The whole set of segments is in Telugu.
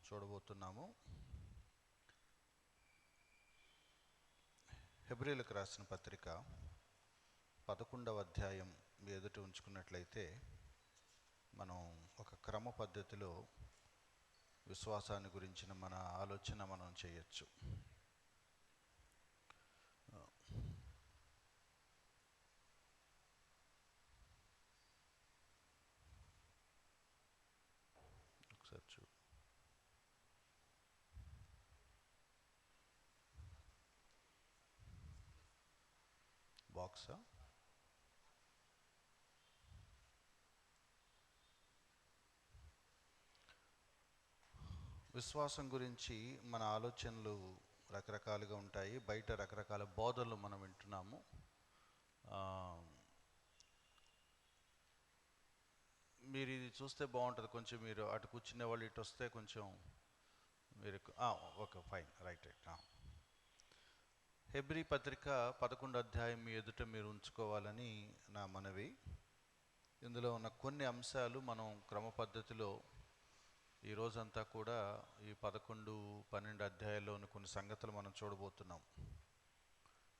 చూడబోతున్నాము. హెబ్రీలకు రాసిన పత్రిక 11వ అధ్యాయం మీ ఎదుట ఉంచుకున్నట్లయితే మనం ఒక క్రమ పద్ధతిలో విశ్వాసాన్ని గురించిన మన ఆలోచన మనం చేయొచ్చు. ఒకసారి చూడు. బాక్సా? విశ్వాసం గురించి మన ఆలోచనలు రకరకాలుగా ఉంటాయి. బయట రకరకాల బోధనలు మనం వింటున్నాము. మీరు ఇది చూస్తే బాగుంటుంది. కొంచెం మీరు అటు కూర్చునే వాళ్ళు ఇటు వస్తే కొంచెం మీరు ఓకే, ఫైన్, రైట్. హెబ్రీ పత్రిక 11వ అధ్యాయం మీ ఎదుట మీరు ఉంచుకోవాలని నా మనవి. ఇందులో ఉన్న కొన్ని అంశాలు మనం క్రమ పద్ధతిలో ఈరోజంతా కూడా ఈ 11, 12 అధ్యాయాల్లో ఉన్న కొన్ని సంగతులు మనం చూడబోతున్నాం.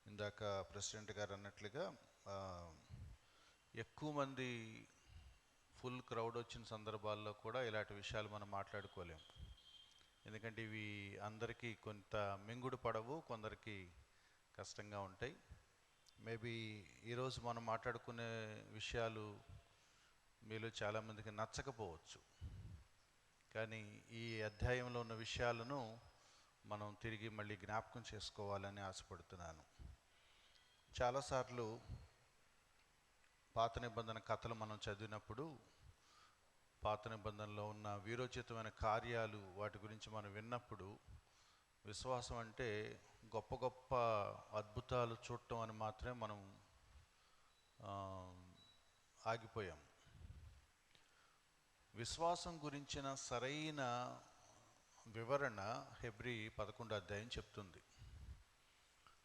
ఇందాక ప్రెసిడెంట్ గారు అన్నట్లుగా ఎక్కువ మంది ఫుల్ క్రౌడ్ వచ్చిన సందర్భాల్లో కూడా ఇలాంటి విషయాలు మనం మాట్లాడుకోలేం. ఎందుకంటే ఇవి అందరికీ కొంత మింగుడు పడవు, కొందరికి కష్టంగా ఉంటాయి. మేబీ ఈరోజు మనం మాట్లాడుకునే విషయాలు మీలో చాలామందికి నచ్చకపోవచ్చు. కానీ ఈ అధ్యాయంలో ఉన్న విషయాలను మనం తిరిగి మళ్ళీ జ్ఞాపకం చేసుకోవాలని ఆశపడుతున్నాను. చాలాసార్లు పాత నిబంధన కథలు మనం చదివినప్పుడు పాత నిబంధనలో ఉన్న వీరోచితమైన కార్యాలు వాటి గురించి మనం విన్నప్పుడు విశ్వాసం అంటే గొప్ప గొప్ప అద్భుతాలు చూడటం అని మాత్రమే మనం ఆగిపోయాం. విశ్వాసం గురించిన సరైన వివరణ హెబ్రీ 11వ అధ్యాయం చెప్తుంది.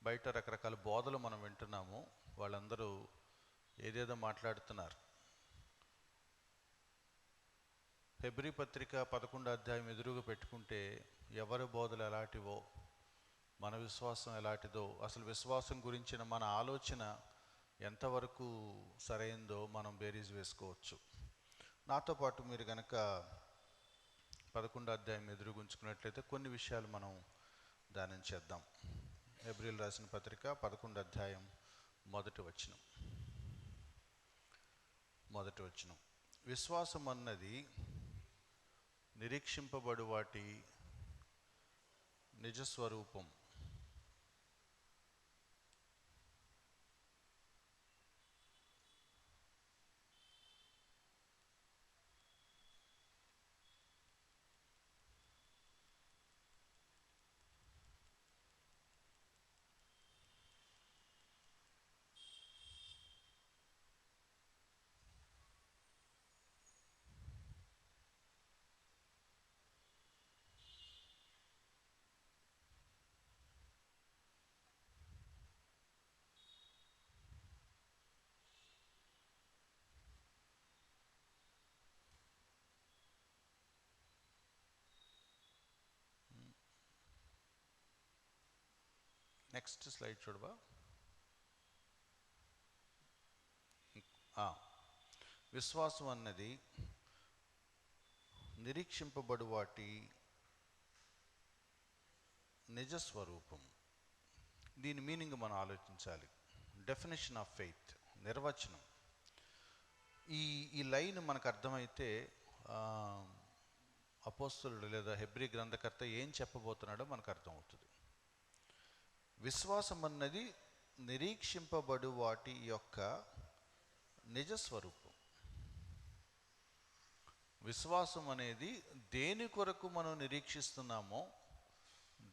బయట రకరకాల బోధలు మనం వింటున్నాము. వాళ్ళందరూ ఏదేదో మాట్లాడుతున్నారు. హెబ్రీ పత్రిక 11వ అధ్యాయం ఎదురుగా పెట్టుకుంటే ఎవరి బోధలు ఎలాంటివో, మన విశ్వాసం ఎలాంటిదో, అసలు విశ్వాసం గురించిన మన ఆలోచన ఎంతవరకు సరైందో మనం బేరీజ్ వేసుకోవచ్చు. నాతో పాటు మీరు కనుక 11వ అధ్యాయం ఎదురుగుంచుకున్నట్లయితే కొన్ని విషయాలు మనం ధ్యానం చేద్దాం. హెబ్రీలు రాసిన పత్రిక 11వ అధ్యాయం మొదటి వచనం. విశ్వాసం అన్నది నిరీక్షింపబడు వాటి నిజస్వరూపం. నెక్స్ట్ స్లైడ్ చూడవా? విశ్వాసం అన్నది నిరీక్షింపబడు వాటి నిజస్వరూపం. దీని మీనింగ్ మనం ఆలోచించాలి. డెఫినేషన్ ఆఫ్ ఫెయిత్, నిర్వచనం. ఈ లైన్ మనకు అర్థమైతే అపోస్తలుడు లేదా హెబ్రీ గ్రంథకర్త ఏం చెప్పబోతున్నాడో మనకు అర్థమవుతుంది. విశ్వాసం అన్నది నిరీక్షింపబడు వాటి యొక్క నిజస్వరూపం. విశ్వాసం అనేది దేని కొరకు మనం నిరీక్షిస్తున్నామో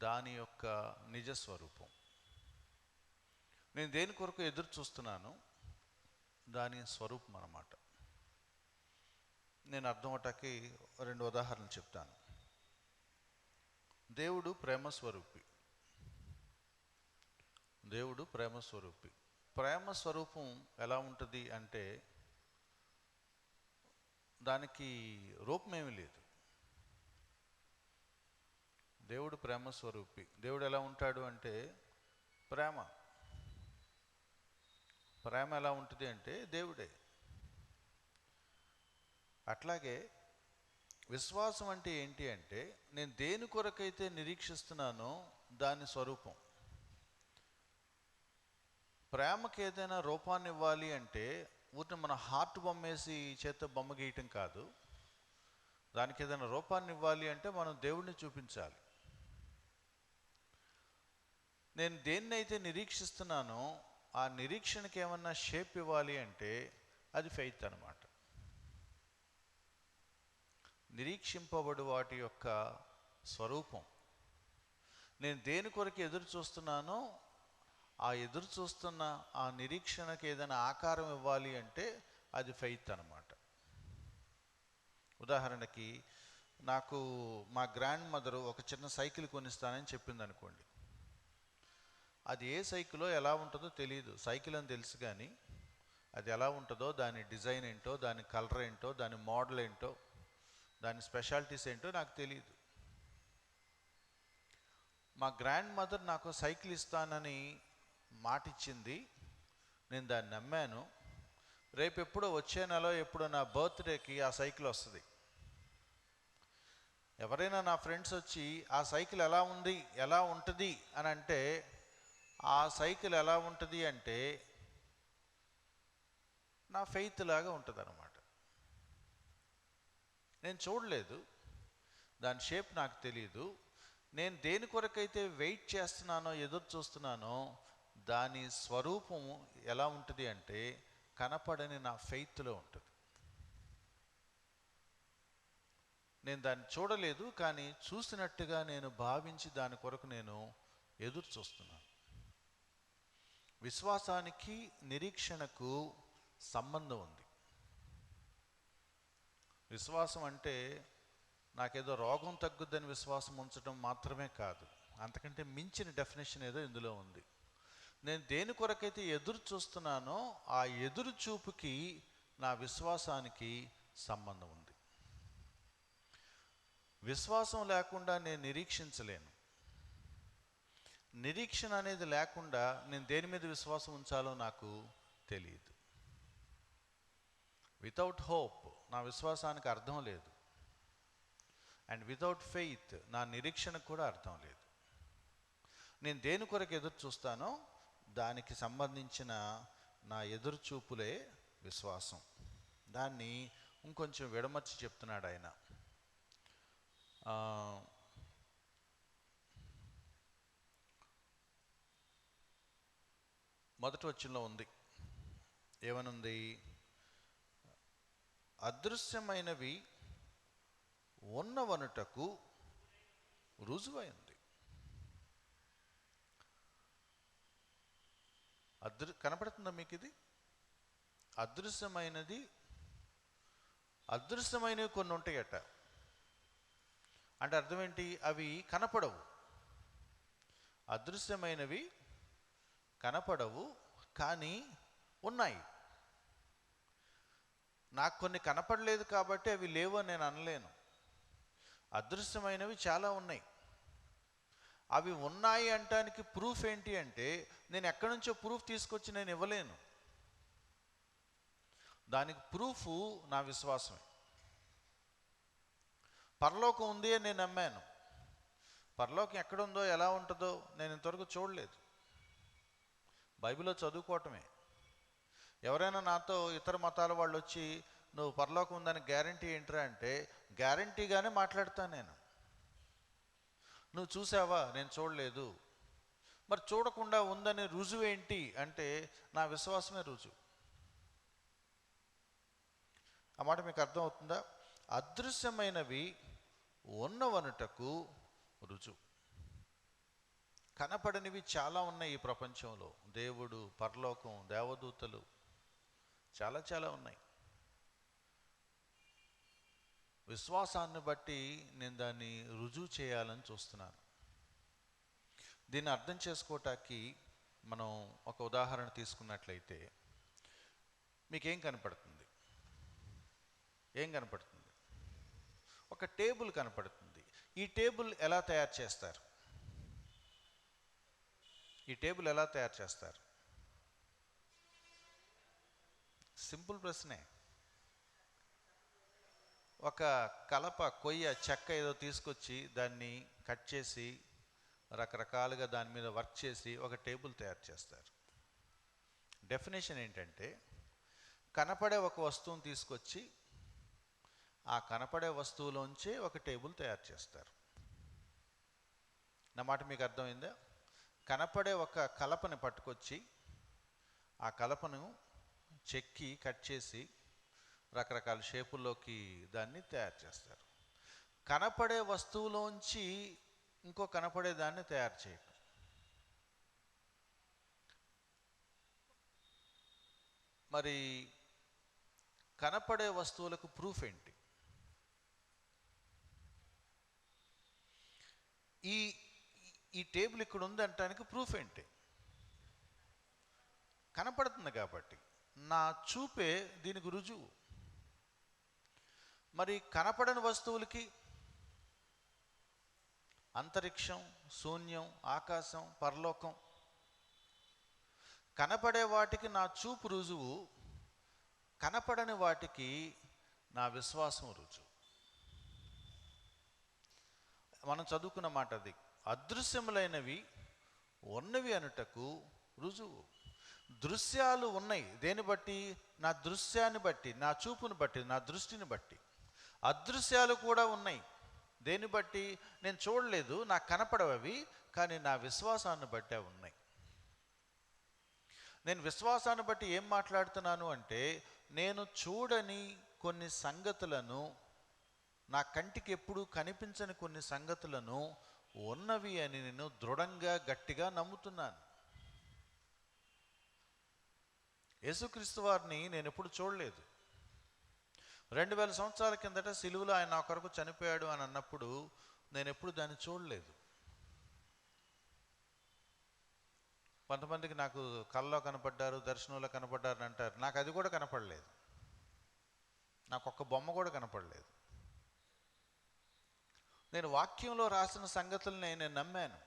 దాని యొక్క నిజస్వరూపం. నేను దేని కొరకు ఎదురు చూస్తున్నాను దాని స్వరూపం అన్నమాట. నేను అర్థం అవటానికి 2 ఉదాహరణలు చెప్తాను. దేవుడు ప్రేమస్వరూపి. ప్రేమ స్వరూపం ఎలా ఉంటుంది అంటే దానికి రూపమేమీ లేదు. దేవుడు ప్రేమ స్వరూపి. దేవుడు ఎలా ఉంటాడు అంటే ప్రేమ. ప్రేమ ఎలా ఉంటుంది అంటే దేవుడే. అట్లాగే విశ్వాసం అంటే ఏంటి అంటే నేను దేని కొరకైతే నిరీక్షిస్తున్నానో దాని స్వరూపం. ప్రేమకి ఏదైనా రూపాన్ని ఇవ్వాలి అంటే ఊరిని మన హార్ట్ బొమ్మేసి చేత బొమ్మ గీయటం కాదు. దానికి ఏదైనా రూపాన్ని ఇవ్వాలి అంటే మనం దేవుడిని చూపించాలి. నేను దేన్నైతే నిరీక్షిస్తున్నానో ఆ నిరీక్షణకి ఏమన్నా షేప్ ఇవ్వాలి అంటే అది ఫెయిత్ అన్నమాట. నిరీక్షింపబడు వాటి యొక్క స్వరూపం. నేను దేని కొరకు ఎదురు చూస్తున్నానో ఆ ఎదురు చూస్తున్న ఆ నిరీక్షణకి ఏదైనా ఆకారం ఇవ్వాలి అంటే అది ఫెయిత్ అన్నమాట. ఉదాహరణకి నాకు మా గ్రాండ్ మదర్ ఒక చిన్న సైకిల్ కొనిస్తానని చెప్పింది అనుకోండి. అది ఏ సైకిలో ఎలా ఉంటుందో తెలియదు. సైకిల్ అని తెలుసు కానీ అది ఎలా ఉంటుందో, దాని డిజైన్ ఏంటో, దాని కలర్ ఏంటో, దాని మోడల్ ఏంటో, దాని స్పెషాలిటీస్ ఏంటో నాకు తెలియదు. మా గ్రాండ్ మదర్ నాకు సైకిల్ ఇస్తానని మాట ఇచ్చింది. నేను దాన్ని నమ్మాను. రేపు ఎప్పుడో వచ్చే నెల ఎప్పుడో నా బర్త్డేకి ఆ సైకిల్ వస్తుంది. ఎవరైనా నా ఫ్రెండ్స్ వచ్చి ఆ సైకిల్ ఎలా ఉంది, ఎలా ఉంటుంది అని అంటే ఆ సైకిల్ ఎలా ఉంటుంది అంటే నా ఫెయిత్ లాగా ఉంటుంది అన్నమాట. నేను చూడలేదు, దాని షేప్ నాకు తెలియదు. నేను దేని కొరకైతే వెయిట్ చేస్తున్నానో, ఎదురు చూస్తున్నానో దాని స్వరూపం ఎలా ఉంటుంది అంటే కనపడని నా ఫెయిత్లో ఉంటుంది. నేను దాన్ని చూడలేదు కానీ చూసినట్టుగా నేను భావించి దాని కొరకు నేను ఎదురు చూస్తున్నాను. విశ్వాసానికి నిరీక్షణకు సంబంధం ఉంది. విశ్వాసం అంటే నాకేదో రోగం తగ్గుద్దని విశ్వాసం ఉంచడం మాత్రమే కాదు, అంతకంటే మించిన డెఫినేషన్ ఏదో ఇందులో ఉంది. నేను దేని కొరకైతే ఎదురు చూస్తున్నానో ఆ ఎదురు చూపుకి నా విశ్వాసానికి సంబంధం ఉంది. విశ్వాసం లేకుండా నేను నిరీక్షించలేను. నిరీక్షణ అనేది లేకుండా నేను దేని మీద విశ్వాసం ఉంచాలో నాకు తెలియదు. వితౌట్ హోప్ నా విశ్వాసానికి అర్థం లేదు. అండ్ వితౌట్ ఫెయిత్ నా నిరీక్షణకు కూడా అర్థం లేదు. నేను దేని కొరకు ఎదురు చూస్తానో దానికి సంబంధించిన నా ఎదురు చూపులే విశ్వాసం. దాన్ని ఇంకొంచెం విడమర్చి చెప్తున్నాడు ఆయన. మొదటి వచనంలో ఉంది, ఏమనుంది? అదృశ్యమైనవి ఉన్నవనుటకు రుజువైంది. కనపడుతుందా మీకు ఇది? అదృశ్యమైనవి కొన్ని ఉంటాయట. అంటే అర్థం ఏంటి? అవి కనపడవు. అదృశ్యమైనవి కనపడవు కానీ ఉన్నాయి. నాకు కొన్ని కనపడలేదు కాబట్టి అవి లేవు అని నేను అనలేను. అదృశ్యమైనవి చాలా ఉన్నాయి. అవి ఉన్నాయి అంటానికి ప్రూఫ్ ఏంటి అంటే నేను ఎక్కడి నుంచో ప్రూఫ్ తీసుకొచ్చి నేను ఇవ్వలేను. దానికి ప్రూఫ్ నా విశ్వాసమే. పరలోకం ఉంది అని నేను నమ్మాను. పరలోకం ఎక్కడుందో, ఎలా ఉంటుందో నేను ఇంతవరకు చూడలేదు. బైబిల్లో చదువుకోవటమే. ఎవరైనా నాతో ఇతర మతాల వాళ్ళు వచ్చి నువ్వు పరలోకం ఉందని గ్యారంటీ ఏంట్రా అంటే గ్యారంటీగానే మాట్లాడతాను నేను. నువ్వు చూసావా? నేను చూడలేదు. మరి చూడకుండా ఉందని రుజువు ఏంటి అంటే నా విశ్వాసమే రుజువు. ఆ మాట మీకు అర్థమవుతుందా? అదృశ్యమైనవి ఉన్నవనుటకు రుజువు. కనపడనివి చాలా ఉన్నాయి ఈ ప్రపంచంలో. దేవుడు, పరలోకం, దేవదూతలు చాలా చాలా ఉన్నాయి. విశ్వాసాన్ని బట్టి నేను దాన్ని రుజువు చేయాలని చూస్తున్నాను. దీన్ని అర్థం చేసుకోవటానికి మనం ఒక ఉదాహరణ తీసుకున్నట్లయితే మీకేం కనపడుతుంది? ఏం కనపడుతుంది? ఒక టేబుల్ కనపడుతుంది. ఈ టేబుల్ ఎలా తయారు చేస్తారు? ఈ టేబుల్ ఎలా తయారు చేస్తారు? సింపుల్ ప్రశ్నే. ఒక కలప, కొయ్య, చెక్క ఏదో తీసుకొచ్చి దాన్ని కట్ చేసి రకరకాలుగా దాని మీద వర్క్ చేసి ఒక టేబుల్ తయారు చేస్తారు. డెఫినేషన్ ఏంటంటే, కనపడే ఒక వస్తువుని తీసుకొచ్చి ఆ కనపడే వస్తువులోంచి ఒక టేబుల్ తయారు చేస్తారు. నా మాట మీకు అర్థమైందా? కనపడే ఒక కలపని పట్టుకొచ్చి ఆ కలపను చెక్కి కట్ చేసి రకరకాల షేపుల్లోకి దాన్ని తయారు చేస్తారు. కనపడే వస్తువులోంచి ఇంకో కనపడే దాన్ని తయారు చేయటం. మరి కనపడే వస్తువులకు ప్రూఫ్ ఏంటి? ఈ ఈ టేబుల్ ఇక్కడ ఉంది అంటానికి ప్రూఫ్ ఏంటి? కనపడుతుంది కాబట్టి. నా చూపే దీనికి రుజువు. మరి కనపడని వస్తువులకి అంతరిక్షం, శూన్యం, ఆకాశం, పరలోకం, కనపడే వాటికి నా చూపు రుజువు, కనపడని వాటికి నా విశ్వాసం రుజువు. మనం చదువుకున్న మాట అది. అదృశ్యములైనవి ఉన్నవి అనుటకు రుజువు. దృశ్యాలు ఉన్నాయి. దేని బట్టి? నా దృశ్యాన్ని బట్టి, నా చూపుని బట్టి, నా దృష్టిని బట్టి. అదృశ్యాలు కూడా ఉన్నాయి. దేని బట్టి? నేను చూడలేదు, నాకు కనపడవవి, కానీ నా విశ్వాసాన్ని బట్టి అవి ఉన్నాయి. నేను విశ్వాసాన్ని బట్టి ఏం మాట్లాడుతున్నాను అంటే, నేను చూడని కొన్ని సంగతులను, నా కంటికి ఎప్పుడూ కనిపించని కొన్ని సంగతులను ఉన్నవి అని నేను దృఢంగా గట్టిగా నమ్ముతున్నాను. యేసుక్రీస్తు వారిని నేను ఎప్పుడు చూడలేదు. 2000 సంవత్సరాల కిందట సిలువలో ఆయన నా కొరకు చనిపోయాడు అని అన్నప్పుడు నేను ఎప్పుడు దాన్ని చూడలేదు. కొంతమందికి నాకు కల్లో కనపడ్డారు, దర్శనంలో కనపడ్డారు అని అంటారు. నాకు అది కూడా కనపడలేదు. నాకు ఒక్క బొమ్మ కూడా కనపడలేదు. నేను వాక్యంలో రాసిన సంగతుల్ని నేను నమ్మాను.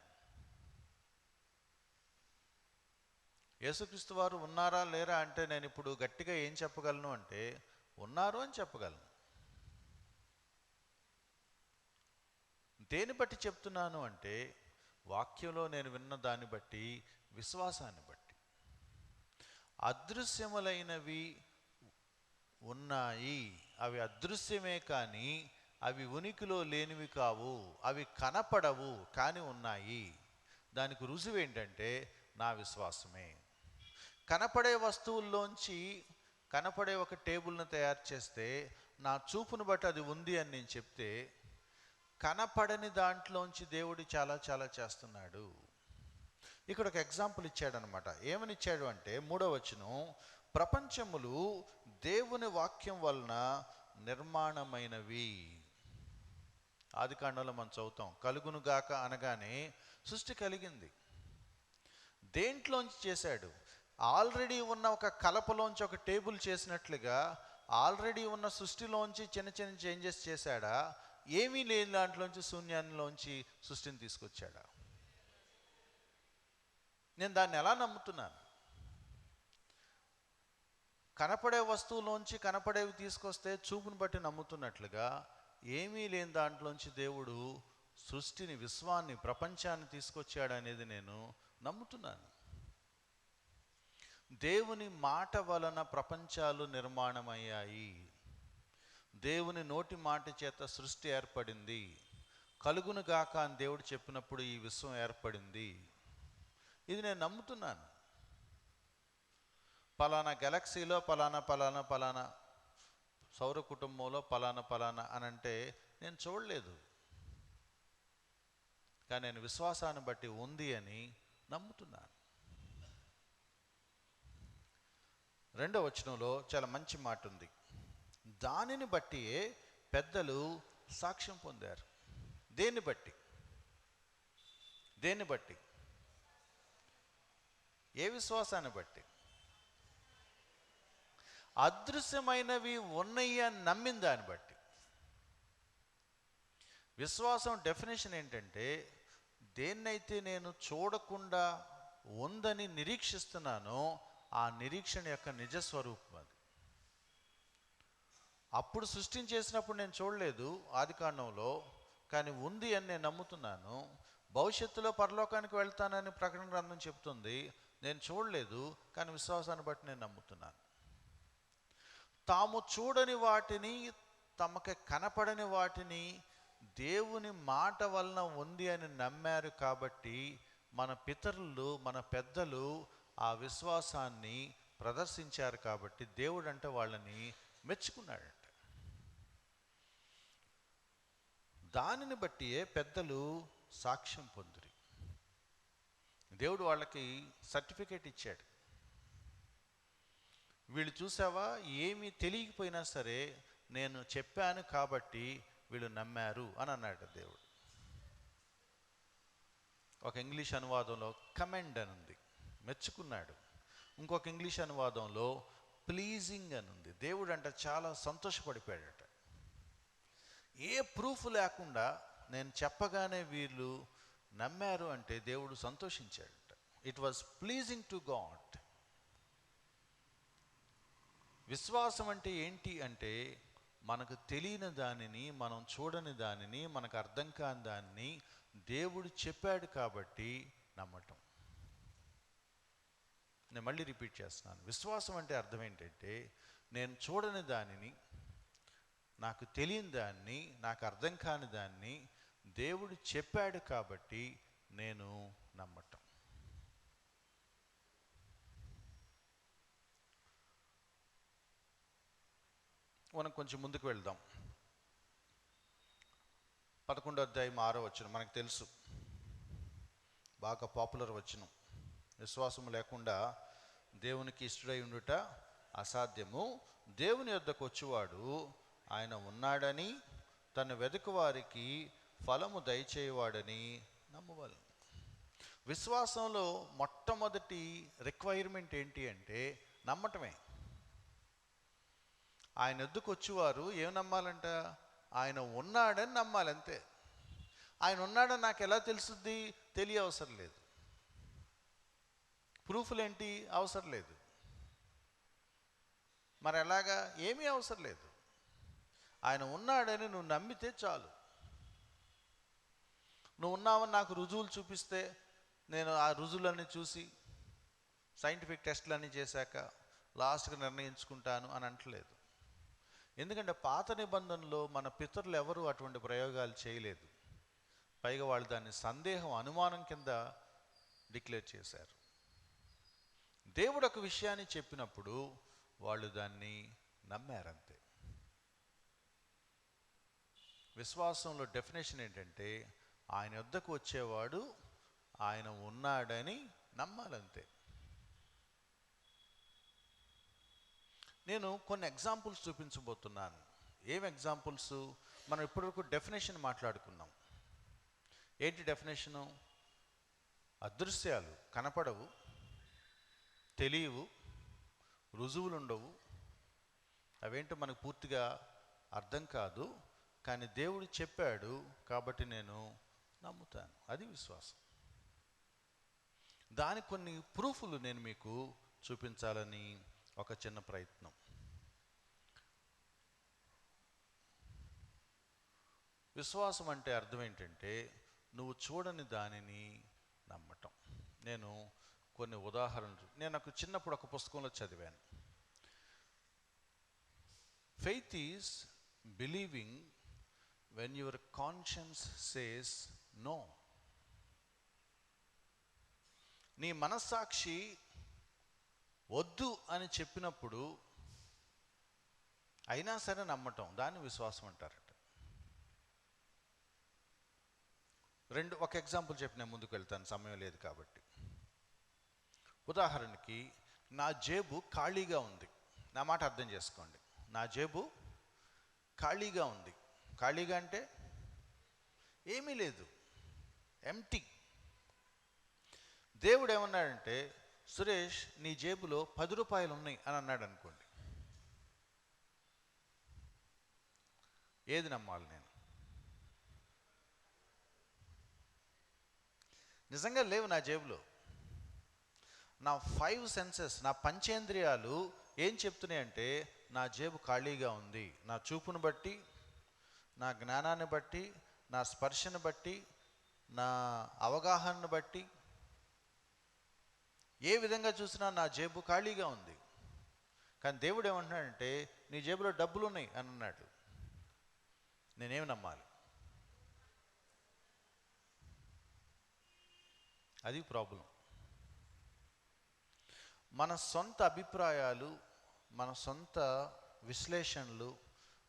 యేసుక్రీస్తు వారు ఉన్నారా లేరా అంటే నేను ఇప్పుడు గట్టిగా ఏం చెప్పగలను అంటే, ఉన్నారు అని చెప్పగలను. దేని బట్టి చెప్తున్నాను అంటే, వాక్యంలో నేను విన్న దాన్ని బట్టి, విశ్వాసాన్ని బట్టి. అదృశ్యములైనవి ఉన్నాయి. అవి అదృశ్యమే కానీ అవి ఉనికిలో లేనివి కావు. అవి కనపడవు కానీ ఉన్నాయి. దానికి రుజువు ఏంటంటే నా విశ్వాసమే. కనపడే వస్తువుల్లోంచి కనపడే ఒక టేబుల్ని తయారు చేస్తే నా చూపును బట్టి అది ఉంది అని నేను చెప్తే, కనపడని దాంట్లోంచి దేవుడు చాలా చాలా చేస్తున్నాడు. ఇక్కడ ఒక ఎగ్జాంపుల్ ఇచ్చాడనమాట. ఏమని ఇచ్చాడు అంటే 3వ వచనం, ప్రపంచములు దేవుని వాక్యం వలన నిర్మాణమైనవి. ఆదికాండంలో మనం చదువుతాం, కలుగును గాక అనగానే సృష్టి కలిగింది. దేంట్లోంచి చేశాడు? ఆల్రెడీ ఉన్న ఒక కలపలోంచి ఒక టేబుల్ చేసినట్లుగా ఆల్రెడీ ఉన్న సృష్టిలోంచి చిన్న చిన్న చేంజెస్ చేశాడా? ఏమీ లేని దాంట్లోంచి, శూన్యాన్నిలోంచి సృష్టిని తీసుకొచ్చాడా? నేను దాన్ని ఎలా నమ్ముతున్నాను? కనపడే వస్తువులోంచి కనపడేవి తీసుకొస్తే చూపుని బట్టి నమ్ముతున్నట్లుగా, ఏమీ లేని దాంట్లోంచి దేవుడు సృష్టిని, విశ్వాన్ని, ప్రపంచాన్ని తీసుకొచ్చాడు అనేది నేను నమ్ముతున్నాను. దేవుని మాట వలన ప్రపంచాలు నిర్మాణమయ్యాయి. దేవుని నోటి మాట చేత సృష్టి ఏర్పడింది. కలుగును గాక అని దేవుడు చెప్పినప్పుడు ఈ విశ్వం ఏర్పడింది. ఇది నేను నమ్ముతున్నాను. పలానా గెలాక్సీలో పలానా పలానా పలానా, సౌర కుటుంబంలో పలానా పలానా అని అంటే నేను చూడలేదు, కానీ నేను విశ్వాసాన్ని బట్టి ఉంది అని నమ్ముతున్నాను. 2వ వచనంలో చాలా మంచి మాట ఉంది. దానిని బట్టి పెద్దలు సాక్ష్యం పొందారు. దేన్ని బట్టి? దేన్ని బట్టి? ఏ విశ్వాసాన్ని బట్టి? అదృశ్యమైనవి ఉన్నాయి అని నమ్మిన దాన్ని బట్టి. విశ్వాసం డెఫినేషన్ ఏంటంటే, దేన్నైతే నేను చూడకుండా ఉందని నిరీక్షిస్తున్నానో ఆ నిరీక్షణ యొక్క నిజస్వరూపం అది. అప్పుడు సృష్టించేసినప్పుడు నేను చూడలేదు ఆదికాండంలో, కానీ ఉంది అని నేను నమ్ముతున్నాను. భవిష్యత్తులో పరలోకానికి వెళ్తానని ప్రకటన గ్రంథం చెప్తుంది. నేను చూడలేదు, కానీ విశ్వాసాన్ని బట్టి నేను నమ్ముతున్నాను. తాము చూడని వాటిని, తమకు కనపడని వాటిని దేవుని మాట వలన ఉంది అని నమ్మారు. కాబట్టి మన పితరులు, మన పెద్దలు ఆ విశ్వాసాన్ని ప్రదర్శించారు. కాబట్టి దేవుడు అంటే వాళ్ళని మెచ్చుకున్నాడంట. దానిని బట్టియే పెద్దలు సాక్ష్యం పొందిరి. దేవుడు వాళ్ళకి సర్టిఫికేట్ ఇచ్చాడు. వీళ్ళు చూసావా, ఏమీ తెలియకపోయినా సరే నేను చెప్పాను కాబట్టి వీళ్ళు నమ్మారు అని అన్నాడు దేవుడు. ఒక ఇంగ్లీష్ అనువాదంలో కమెండ్ అని ఉంది, మెచ్చుకున్నాడు. ఇంకొక ఇంగ్లీష్ అనువాదంలో ప్లీజింగ్ అని ఉంది. దేవుడు అంటే చాలా సంతోషపడిపోయాడట. ఏ ప్రూఫ్ లేకుండా నేను చెప్పగానే వీళ్ళు నమ్మారు అంటే దేవుడు సంతోషించాడట. It was pleasing to God. విశ్వాసం అంటే ఏంటి అంటే, మనకు తెలియని దానిని, మనం చూడని దానిని, మనకు అర్థం కాని దాన్ని దేవుడు చెప్పాడు కాబట్టి నమ్మటం. నేను మళ్ళీ రిపీట్ చేస్తున్నాను. విశ్వాసం అంటే అర్థం ఏంటంటే, నేను చూడని దానిని, నాకు తెలియని దాన్ని, నాకు అర్థం కాని దాన్ని దేవుడు చెప్పాడు కాబట్టి నేను నమ్మటం. మనం కొంచెం ముందుకు వెళ్దాం. 11వ అధ్యాయం 6వ వచనం మనకు తెలుసు, బాగా పాపులర్ వచనం. విశ్వాసం లేకుండా దేవునికి ఇష్టడై ఉండుట అసాధ్యము. దేవుని యొద్దకు వచ్చువాడు ఆయన ఉన్నాడని, తన వెదుకు వారికి ఫలము దయచేయవాడని నమ్మవలెను. విశ్వాసంలో మొట్టమొదటి రిక్వైర్మెంట్ ఏంటి అంటే నమ్మటమే. ఆయన వద్దకు వచ్చేవారు ఏం నమ్మాలంట? ఆయన ఉన్నాడని నమ్మాలి, అంతే. ఆయన ఉన్నాడని నాకు ఎలా తెలుస్తుంది? తెలియవసరం లేదు. ప్రూఫ్లు ఏంటి అవసరం లేదు. మరి ఎలాగా? ఏమీ అవసరం లేదు. ఆయన ఉన్నాడని నువ్వు నమ్మితే చాలు. నువ్వు ఉన్నావని నాకు రుజువులు చూపిస్తే నేను ఆ రుజువులన్నీ చూసి సైంటిఫిక్ టెస్టులన్నీ చేశాక లాస్ట్గా నిర్ణయించుకుంటాను అని అంటలేదు. ఎందుకంటే పాత నిబంధనలో మన పితరులు ఎవరు అటువంటి ప్రయోగాలు చేయలేదు. పైగా వాళ్ళు దాన్ని సందేహం, అనుమానం కింద డిక్లేర్ చేశారు. దేవుడు ఒక విషయాన్ని చెప్పినప్పుడు వాళ్ళు దాన్ని నమ్మారంతే. విశ్వాసంలో డెఫినేషన్ ఏంటంటే, ఆయన వద్దకు వచ్చేవాడు ఆయన ఉన్నాడని నమ్మాలంతే. నేను కొన్ని ఎగ్జాంపుల్స్ చూపించబోతున్నాను. ఏం ఎగ్జాంపుల్స్? మనం ఇప్పటివరకు డెఫినేషన్ మాట్లాడుకున్నాం. ఏంటి డెఫినేషను? అదృశ్యాలు కనపడవు, తెలియవు, రుజువులు ఉండవు, అవేంటో మనకు పూర్తిగా అర్థం కాదు. కానీ దేవుడు చెప్పాడు కాబట్టి నేను నమ్ముతాను. అది విశ్వాసం. దానికి కొన్ని ప్రూఫ్లు నేను మీకు చూపించాలని ఒక చిన్న ప్రయత్నం. విశ్వాసం అంటే అర్థం ఏంటంటే, నువ్వు చూడని దానిని నమ్మటం. నేను కొన్ని ఉదాహరణలు, నేను నాకు చిన్నప్పుడు ఒక పుస్తకంలో చదివాను. Faith is believing when your conscience says no. నీ మనస్సాక్షి వద్దు అని చెప్పినప్పుడు అయినా సరే నమ్మటం, దాన్ని విశ్వాసం అంటారట. ఒక ఎగ్జాంపుల్ చెప్పి నేను ముందుకు వెళ్తాను, సమయం లేదు కాబట్టి. ఉదాహరణకి, నా జేబు ఖాళీగా ఉంది. నా మాట అర్థం చేసుకోండి. నా జేబు ఖాళీగా ఉంది. ఖాళీగా అంటే ఏమీ లేదు, ఎంటీ. దేవుడు ఏమన్నాడంటే, సురేష్ నీ జేబులో 10 రూపాయలు ఉన్నాయి అని అన్నాడు అనుకోండి. ఏది నమ్మాలి నేను? నిజంగా లేవు నా జేబులో. నా 5 సెన్సెస్, నా పంచేంద్రియాలు ఏం చెప్తున్నాయంటే నా జేబు ఖాళీగా ఉంది. నా చూపును బట్టి, నా జ్ఞానాన్ని బట్టి, నా స్పర్శను బట్టి, నా అవగాహనను బట్టి, ఏ విధంగా చూసినా నా జేబు ఖాళీగా ఉంది. కానీ దేవుడు ఏమంటున్నాడంటే నీ జేబులో డబ్బులు ఉన్నాయి అని అన్నాడు. నేనేమి నమ్మాలి? అది ప్రాబ్లం. మన సొంత అభిప్రాయాలు, మన సొంత విశ్లేషణలు,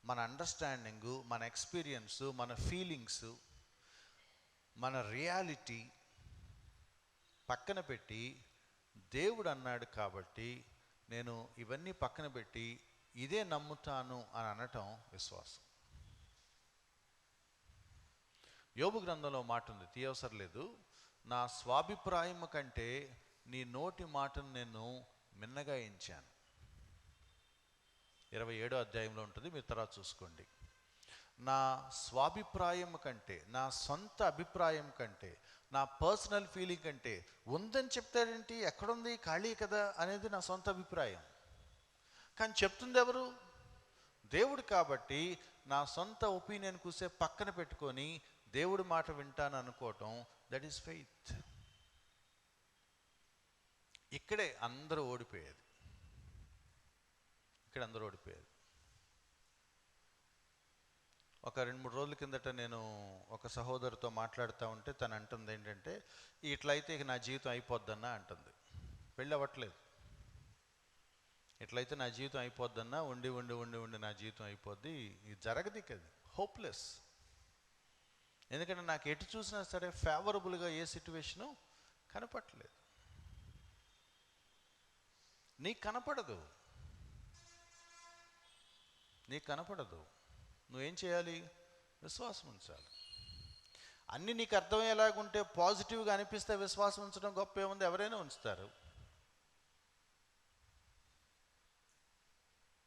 మన అండర్స్టాండింగు, మన ఎక్స్పీరియన్సు, మన ఫీలింగ్స్, మన రియాలిటీ పక్కన పెట్టి దేవుడు అన్నాడు కాబట్టి నేను ఇవన్నీ పక్కన పెట్టి ఇదే నమ్ముతాను అని అనటం విశ్వాసం. యోబు గ్రంథంలో మాట ఉంది, తీయవసరం లేదు. నా స్వాభిప్రాయము కంటే నీ నోటి మాటను నేను మిన్నగా ఎంచాను. 27వ అధ్యాయంలో ఉంటుంది, మీరు తర్వాత చూసుకోండి. నా స్వాభిప్రాయం కంటే, నా సొంత అభిప్రాయం కంటే, నా పర్సనల్ ఫీలింగ్ కంటే ఉందని చెప్తాడేంటి, ఎక్కడుంది, ఖాళీ కదా అనేది నా సొంత అభిప్రాయం. కానీ చెప్తుంది ఎవరు? దేవుడు. కాబట్టి నా సొంత ఒపీనియన్ కూసే పక్కన పెట్టుకొని దేవుడి మాట వింటాను అనుకోవటం, దట్ ఈస్ ఫెయిత్. ఇక్కడే అందరూ ఓడిపోయేది. ఒక 2-3 రోజుల కిందట నేను ఒక సహోదరితో మాట్లాడుతూ ఉంటే తను అంటుంది ఏంటంటే, ఇట్లయితే ఇక నా జీవితం అయిపోద్దన్నా అంటుంది. పెళ్ళి అవ్వట్లేదు. ఇట్లయితే నా జీవితం అయిపోద్దన్నా, ఉండి ఉండి ఉండి ఉండి నా జీవితం అయిపోద్ది, ఇది జరగదు కదా, హోప్లెస్. ఎందుకంటే నాకు ఎటు చూసినా సరే ఫేవరబుల్గా ఏ సిచ్యువేషను కనపడలేదు. నీకు కనపడదు. నువ్వేం చేయాలి? విశ్వాసం ఉంచాలి. అన్నీ నీకు అర్థమయ్యేలాగుంటే, పాజిటివ్గా అనిపిస్తే విశ్వాసం ఉంచడం గొప్ప ఏముంది, ఎవరైనా ఉంచుతారు.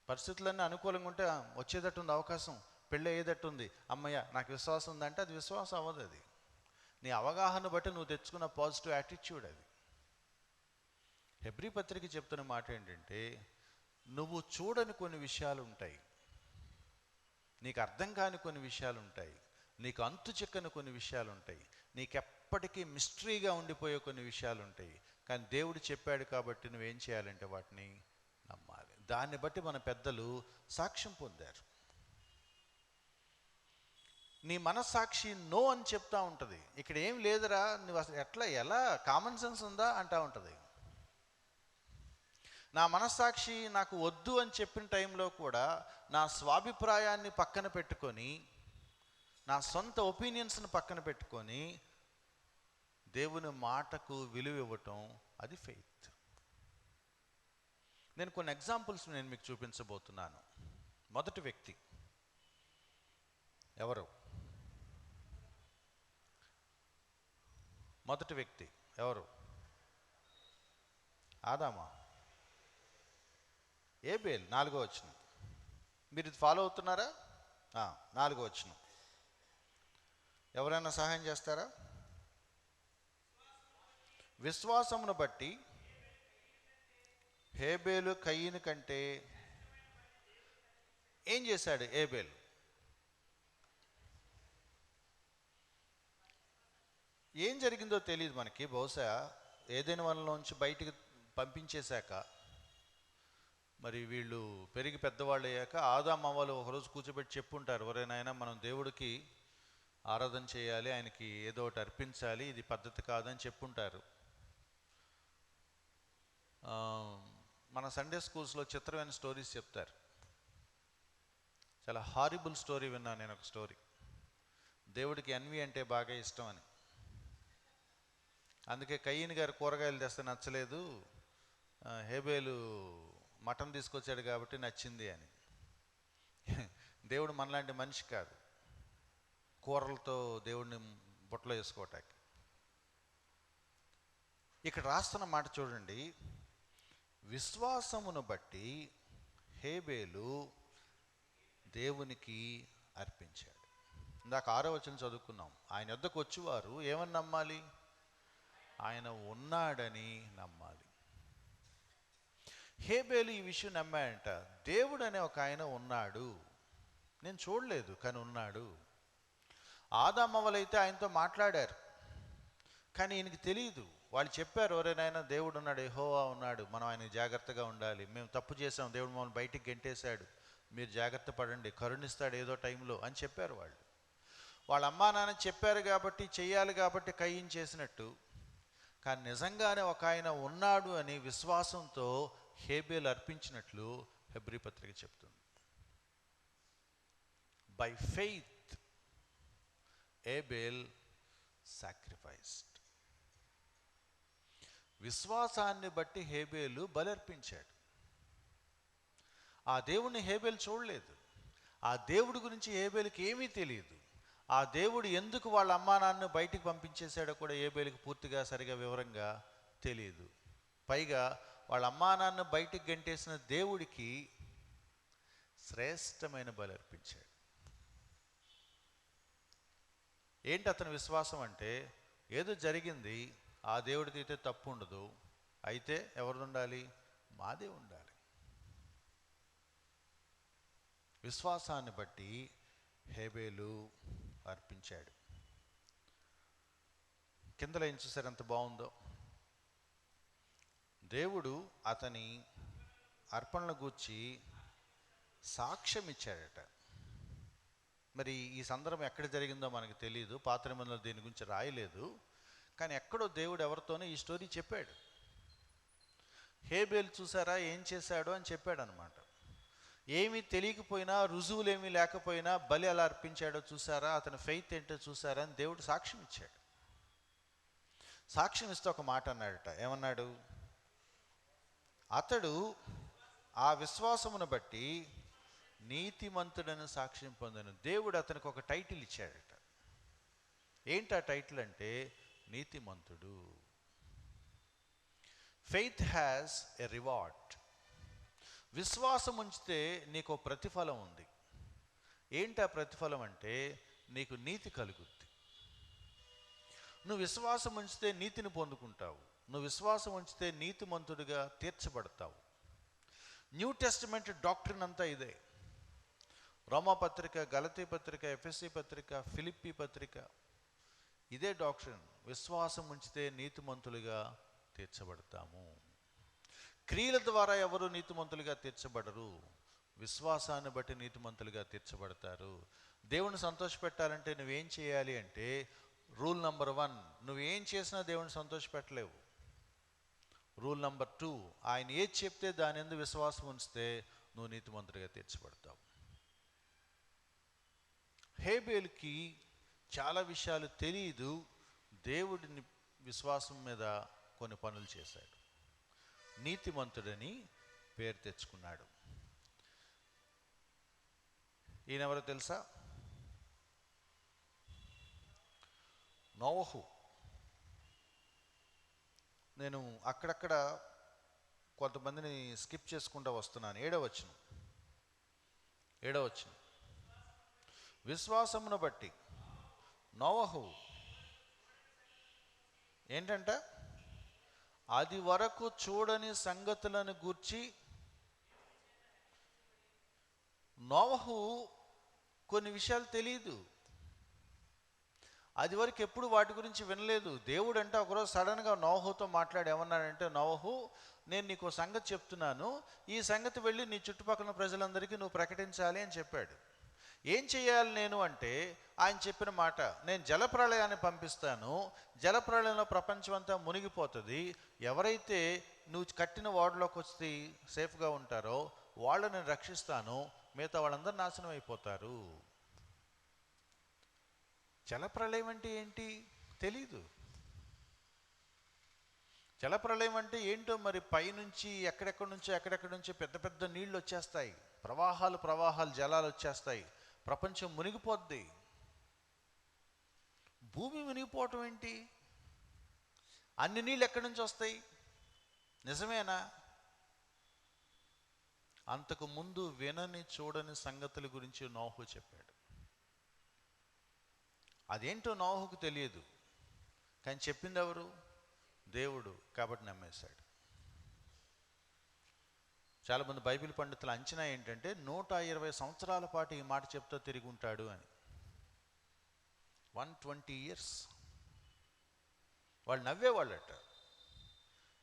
పరిస్థితులన్నీ అనుకూలంగా ఉంటే వచ్చేటట్టుంది అవకాశం, పెళ్ళి అయ్యేటట్టుంది, అమ్మయ్య నాకు విశ్వాసం ఉందంటే అది విశ్వాసం అవ్వదు. అది నీ అవగాహన బట్టి నువ్వు తెచ్చుకున్న పాజిటివ్ యాటిట్యూడ్ అది. హెబ్రీ పత్రిక చెప్తున్న మాట ఏంటంటే, నువ్వు చూడని కొన్ని విషయాలు ఉంటాయి, నీకు అర్థం కాని కొన్ని విషయాలు ఉంటాయి, నీకు అంతు చిక్కని కొన్ని విషయాలు ఉంటాయి, నీకెప్పటికీ మిస్టరీగా ఉండిపోయే కొన్ని విషయాలు ఉంటాయి. కానీ దేవుడు చెప్పాడు కాబట్టి నువ్వేం చేయాలంటే వాటిని నమ్మాలి. దాన్ని బట్టి మన పెద్దలు సాక్ష్యం పొందారు. నీ మనస్సాక్షి నో అని చెప్తా ఉంటుంది. ఇక్కడ ఏం లేదురా, నువ్వు అసలు ఎలా కామన్ సెన్స్ ఉందా అంటా ఉంటుంది. నా మనస్సాక్షి నాకు వద్దు అని చెప్పిన టైంలో కూడా నా స్వాభిప్రాయాన్ని పక్కన పెట్టుకొని, నా సొంత ఒపీనియన్స్ని పక్కన పెట్టుకొని దేవుని మాటకు విలువ ఇవ్వటం, అది ఫెయిత్. నేను కొన్ని ఎగ్జాంపుల్స్ నేను మీకు చూపించబోతున్నాను. మొదటి వ్యక్తి ఎవరు? ఆదామా? ఏబేల్. 4వ వచనం. మీరు ఇది ఫాలో అవుతున్నారా? 4వ వచనం. ఎవరైనా సహాయం చేస్తారా? విశ్వాసమును బట్టి హేబేలు కయీను కంటే ఏం చేశాడు? ఏబేలు ఏం జరిగిందో తెలియదు మనకి. బహుశా ఏదైనా వనలోంచి బయటికి పంపించేశాక, మరి వీళ్ళు పెరిగి పెద్దవాళ్ళు అయ్యాక ఆదాము అవ్వలు ఒకరోజు కూర్చోబెట్టి చెప్పుంటారు, ఎవరైనా మనం దేవుడికి ఆరాధన చేయాలి, ఆయనకి ఏదో ఒకటి అర్పించాలి, ఇది పద్ధతి కాదని చెప్పుంటారు. మన సండే స్కూల్స్లో చిత్రమైన స్టోరీస్ చెప్తారు. చాలా హారిబుల్ స్టోరీ విన్నాను నేను. ఒక స్టోరీ, దేవుడికి ఎన్వి అంటే బాగా ఇష్టం అని, అందుకే కయ్యని గారు కూరగాయలు తెస్తే నచ్చలేదు, హేబేలు మటన్ తీసుకొచ్చాడు కాబట్టి నచ్చింది అని. దేవుడు మనలాంటి మనిషి కాదు, కూరలతో దేవుడిని బుట్టలో వేసుకోవటానికి. ఇక్కడ రాస్తున్న మాట చూడండి, విశ్వాసమును బట్టి హేబేలు దేవునికి అర్పించాడు. ఇందాక 6వ వచనం చదువుకున్నాం. ఆయన వద్దకు వచ్చేవారు ఏమని నమ్మాలి? ఆయన ఉన్నాడని నమ్మాలి. హేబేలు ఈ విషయం నమ్మాడంట. దేవుడు అనే ఒక ఆయన ఉన్నాడు, నేను చూడలేదు కానీ ఉన్నాడు. ఆదామవ్వలైతే ఆయనతో మాట్లాడారు, కానీ ఈయనకి తెలియదు. వాళ్ళు చెప్పారు, ఎవరైనా దేవుడు ఉన్నాడు, యెహోవా ఉన్నాడు, మనం ఆయన జాగ్రత్తగా ఉండాలి, మేము తప్పు చేసాం, దేవుడు మమ్మల్ని బయటికి గెంటేశాడు, మీరు జాగ్రత్త పడండి, కరుణిస్తాడు ఏదో టైంలో అని చెప్పారు వాళ్ళు. వాళ్ళ అమ్మా నాన్న చెప్పారు కాబట్టి, చెయ్యాలి కాబట్టి కయ్యం చేసినట్టు. కానీ నిజంగానే ఒక ఆయన ఉన్నాడు అని విశ్వాసంతో హేబేలు అర్పించినట్లు హెబ్రీ పత్రిక చెప్తుంది. By faith Abel sacrificed. విశ్వాసాన్ని బట్టి హేబేలు బలర్పించాడు. ఆ దేవుడిని హేబేలు చూడలేదు, ఆ దేవుడి గురించి హేబేలుకి ఏమీ తెలియదు. ఆ దేవుడు ఎందుకు వాళ్ళ అమ్మా నాన్నను బయటికి పంపించేశాడో కూడా హేబేలుకి పూర్తిగా సరిగా వివరంగా తెలియదు. పైగా వాళ్ళ అమ్మా నాన్న బయటికి గంటేసిన దేవుడికి శ్రేష్టమైన బలి అర్పించాడు. ఏంటి అతని విశ్వాసం అంటే, ఏదో జరిగింది, ఆ దేవుడిది అయితే తప్పు ఉండదు, అయితే ఎవరిది ఉండాలి? మాదే ఉండాలి. విశ్వాసాన్ని బట్టి హేబేలు అర్పించాడు. కింద లైన్ చూసారు ఎంత బాగుందో. దేవుడు అతని అర్పణల గూర్చి సాక్ష్యం ఇచ్చాడట. మరి ఈ సందర్భం ఎక్కడ జరిగిందో మనకు తెలియదు, పాత నిబంధనలో దీని గురించి రాయలేదు, కానీ ఎక్కడో దేవుడు ఎవరితోనో ఈ స్టోరీ చెప్పాడు. హేబేలు చూసారా ఏం చేశాడో అని చెప్పాడు అనమాట. ఏమీ తెలియకపోయినా, రుజువులేమీ లేకపోయినా బలి ఎలా అర్పించాడో చూసారా, అతని ఫెయిత్ ఏంటో చూసారా అని దేవుడు సాక్ష్యం ఇచ్చాడు. సాక్ష్యం ఇస్తే ఒక మాట అన్నాడట. ఏమన్నాడు? అతడు ఆ విశ్వాసమును బట్టి నీతిమంతుడని సాక్ష్యం పొందను. దేవుడు అతనికి ఒక టైటిల్ ఇచ్చాడట. ఏంటి ఆ టైటిల్ అంటే నీతిమంతుడు. Faith has a reward. విశ్వాసం ఉంచితే నీకు ప్రతిఫలం ఉంది. ఏంటి ఆ ప్రతిఫలం అంటే నీకు నీతి కలుగుద్ది. నువ్వు విశ్వాసం ఉంచితే నీతిని పొందుకుంటావు, నువ్వు విశ్వాసం ఉంచితే నీతిమంతుడిగా తీర్చబడతావు. న్యూ టెస్టిమెంట్ డాక్ట్రిన్ అంతా ఇదే. రోమా పత్రిక, గలతీ పత్రిక, ఎఫెసీ పత్రిక, ఫిలిప్పీ పత్రిక, ఇదే డాక్ట్రిన్. విశ్వాసం ఉంచితే నీతిమంతులుగా తీర్చబడతాము. క్రియల ద్వారా ఎవరు నీతిమంతులుగా తీర్చబడరు, విశ్వాసాన్ని బట్టి నీతిమంతులుగా తీర్చబడతారు. దేవుని సంతోషపెట్టాలంటే నువ్వేం చేయాలి అంటే, రూల్ నెంబర్ 1, నువ్వేం చేసినా దేవుని సంతోషపెట్టలేవు. రూల్ నెంబర్ 2, ఆయన ఏది చెప్తే దాని యందు విశ్వాసం ఉంచితే నువ్వు నీతిమంతుడిగా తీర్చబడతావు. హేబేలుకి చాలా విషయాలు తెలియదు, దేవుడిని విశ్వాసం మీద కొన్ని పనులు చేశాడు, నీతిమంతుడని పేరు తెచ్చుకున్నాడు. ఈయనెవరో తెలుసా? నోవహు. నేను అక్కడక్కడ కొంతమందిని స్కిప్ చేసుకుంటూ వస్తున్నాను. 7వ వచనం. విశ్వాసమును బట్టి నోవహు ఏంటంట? అది వరకు చూడని సంగతులను గూర్చి. నోవహు కొన్ని విషయాలు తెలియదు, అది వరకు ఎప్పుడు వాటి గురించి వినలేదు. దేవుడు అంటే ఒకరోజు సడన్గా నోవహుతో మాట్లాడి ఏమన్నాడంటే, నోవహు నేను నీకు సంగతి చెప్తున్నాను, ఈ సంగతి వెళ్ళి నీ చుట్టుపక్కల ప్రజలందరికీ నువ్వు ప్రకటించాలి అని చెప్పాడు. ఏం చేయాలి నేను అంటే, ఆయన చెప్పిన మాట, నేను జలప్రళయాన్ని పంపిస్తాను, జలప్రళయంలో ప్రపంచం అంతా మునిగిపోతుంది, ఎవరైతే నువ్వు కట్టిన ఓడలోకి వచ్చి సేఫ్గా ఉంటారో వాళ్ళని నేను రక్షిస్తాను, మిగతా వాళ్ళందరూ నాశనం అయిపోతారు. జలప్రళయం అంటే ఏంటి తెలీదు. జలప్రళయం అంటే ఏంటో మరి, పైనుంచి ఎక్కడెక్కడి నుంచో పెద్ద పెద్ద నీళ్ళు వచ్చేస్తాయి, ప్రవాహాలు జలాలు వచ్చేస్తాయి, ప్రపంచం మునిగిపోద్ది. భూమి మునిగిపోవటం ఏంటి? అన్ని నీళ్ళు ఎక్కడి నుంచి వస్తాయి? నిజమేనా? అంతకు ముందు వినని చూడని సంగతుల గురించి నోహు చెప్పాడు. అదేంటో నోహుకు తెలియదు, కానీ చెప్పింది ఎవరు? దేవుడు కాబట్టి నమ్మేశాడు. చాలామంది బైబిల్ పండితుల అంచనా ఏంటంటే 120 సంవత్సరాల పాటు ఈ మాట చెప్తూ తిరిగి ఉంటాడు అని. 120 years. వాళ్ళు నవ్వేవాళ్ళట.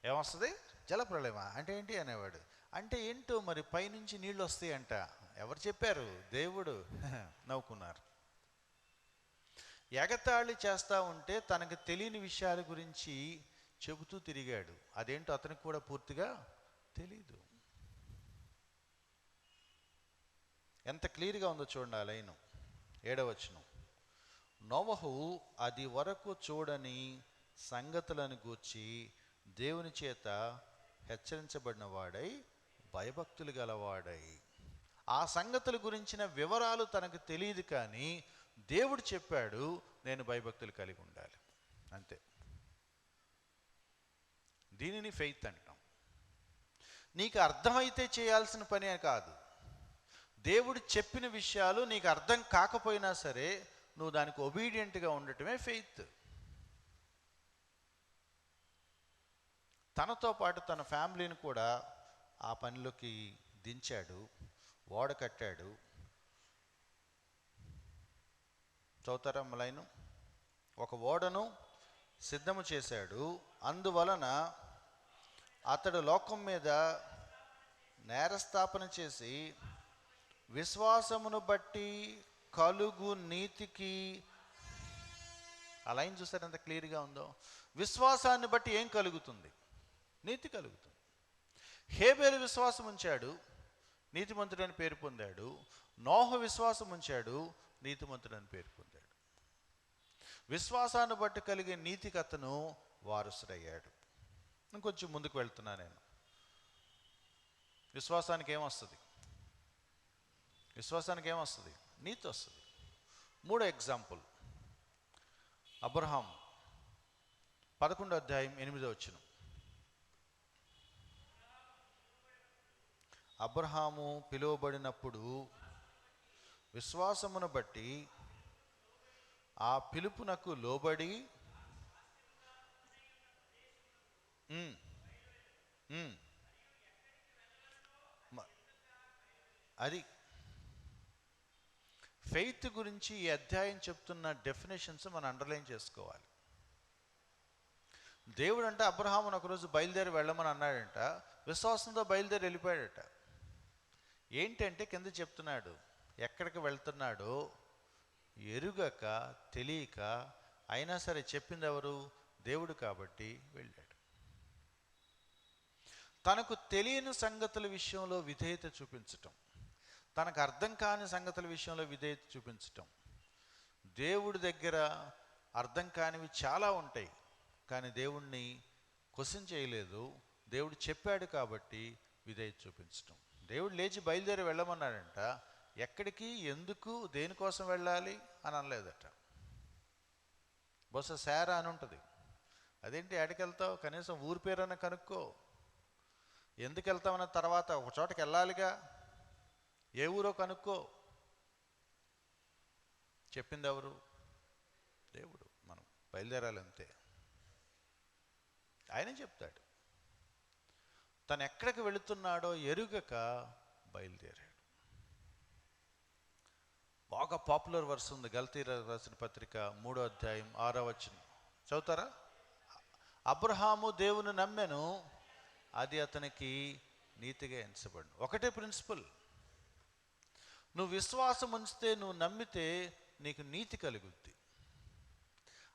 ఏమొస్తుంది? జలప్రళయమా అంటే ఏంటి అనేవాడు. అంటే ఏంటో మరి పైనుంచి నీళ్ళు వస్తాయంట. ఎవరు చెప్పారు? దేవుడు. నవ్వుకున్నారు. ఎగతాళి చేస్తూ ఉంటే తనకు తెలియని విషయాల గురించి చెబుతూ తిరిగాడు. అదేంటో అతనికి కూడా పూర్తిగా తెలీదు. ఎంత క్లియర్గా ఉందో చూడండి ఆ లైను. 7వ వచనం. నోవహు అది వరకు చూడని సంగతులను గూర్చి దేవుని చేత హెచ్చరించబడిన వాడై భయభక్తులు గలవాడై. ఆ సంగతుల గురించిన వివరాలు తనకు తెలియదు, కానీ దేవుడు చెప్పాడు నేను భయభక్తులు కలిగి ఉండాలి, అంతే. దీనిని ఫెయిత్ అంటాం. నీకు అర్థమైతే చేయాల్సిన పనే కాదు. దేవుడు చెప్పిన విషయాలు నీకు అర్థం కాకపోయినా సరే నువ్వు దానికి ఒబీడియంట్గా ఉండటమే ఫెయిత్. తనతో పాటు తన ఫ్యామిలీని కూడా ఆ పనిలోకి దించాడు, ఓడ కట్టాడు. చదువుతారా లైను? ఒక ఓడను సిద్ధము చేశాడు, అందువలన అతడు లోకం మీద నేరస్థాపన చేసి విశ్వాసమును బట్టి కలుగు నీతికి. ఆ లైన్ చూసారు ఎంత క్లియర్గా ఉందో? విశ్వాసాన్ని బట్టి ఏం కలుగుతుంది? నీతి కలుగుతుంది. హేబేలు విశ్వాసం ఉంచాడు, నీతిమంతుడని పేరు పొందాడు. నోహు విశ్వాసం ఉంచాడు, నీతిమంతుడని పేరు పొందాడు. విశ్వాసాన్ని బట్టి కలిగే నీతికి అతను వారసుడయ్యాడు. ఇంకొంచెం ముందుకు వెళ్తున్నా నేను. విశ్వాసానికి ఏమొస్తుంది? విశ్వాసానికి ఏమొస్తుంది? నీతి వస్తుంది. 3వ ఎగ్జాంపుల్ అబ్రహాం 11వ అధ్యాయం 8వ వచనం. అబ్రహాము పిలువబడినప్పుడు విశ్వాసమును బట్టి ఆ పిలుపునకు లోబడి అది ఫెయిత్ గురించి ఈ అధ్యాయం చెప్తున్న డెఫినేషన్స్ మనం అండర్లైన్ చేసుకోవాలి. దేవుడు అంటే అబ్రహామును ఒకరోజు బయలుదేరి వెళ్ళమని అన్నాడంట, విశ్వాసంతో బయలుదేరి వెళ్ళిపోయాడట. ఏంటంటే కింద చెప్తున్నాడు, ఎక్కడికి వెళ్తున్నాడో ఎరుగక తెలియక అయినా సరే చెప్పింది ఎవరు? దేవుడు కాబట్టి వెళ్ళాడు. తనకు తెలియని సంగతుల విషయంలో విధేయత చూపించటం, తనకు అర్థం కాని సంగతుల విషయంలో విధేయత చూపించటం. దేవుడి దగ్గర అర్థం కానివి చాలా ఉంటాయి, కానీ దేవుణ్ణి క్వశ్చన్ చేయలేదు. దేవుడు చెప్పాడు కాబట్టి విధేయత చూపించటం. దేవుడు లేచి బయలుదేరి వెళ్ళమన్నాడంట. ఎక్కడికి, ఎందుకు, దేనికోసం వెళ్ళాలి అని అనలేదట. బహుశా శారా అని ఉంటుంది. అదేంటి ఎక్కడికి వెళ్తావు? కనీసం ఊరి పేరన్నా కనుక్కో. ఎందుకు వెళ్తామన్న తర్వాత ఒక చోటకి వెళ్ళాలిగా, ఏ ఊరో కనుక్కో. చెప్పింది ఎవరు? దేవుడు. మనం బయలుదేరాలి అంతే. ఆయనే చెప్తాడు. తను ఎక్కడికి వెళుతున్నాడో ఎరుగక బయలుదేరాడు. బాగా పాపులర్ వర్స్ ఉంది, గలతీయులకు రాసిన పత్రిక 3వ అధ్యాయం 6వ వచనం. చదువుతారా? అబ్రహాము దేవుని నమ్మెను, అది అతనికి నీతిగా ఎంచబడును. ఒకటే ప్రిన్సిపల్. నువ్వు విశ్వాసం ఉంచితే, నువ్వు నమ్మితే నీకు నీతి కలుగుద్ది.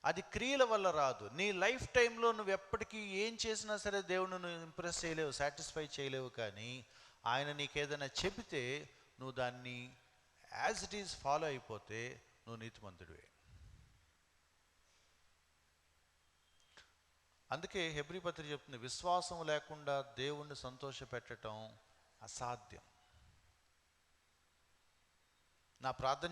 అది క్రియల వల్ల రాదు. నీ లైఫ్ టైంలో నువ్వు ఎప్పటికీ ఏం చేసినా సరే దేవుని నువ్వు ఇంప్రెస్ చేయలేవు, సాటిస్ఫై చేయలేవు. కానీ ఆయన నీకేదైనా చెబితే నువ్వు దాన్ని యాజ్ ఇట్ ఈజ్ ఫాలో అయిపోతే నువ్వు నీతిమంతుడివే. అందుకే హెబ్రీ పత్రిక చెప్తుంది, విశ్వాసం లేకుండా దేవుణ్ణి సంతోష పెట్టడం అసాధ్యం. నా ప్రార్థన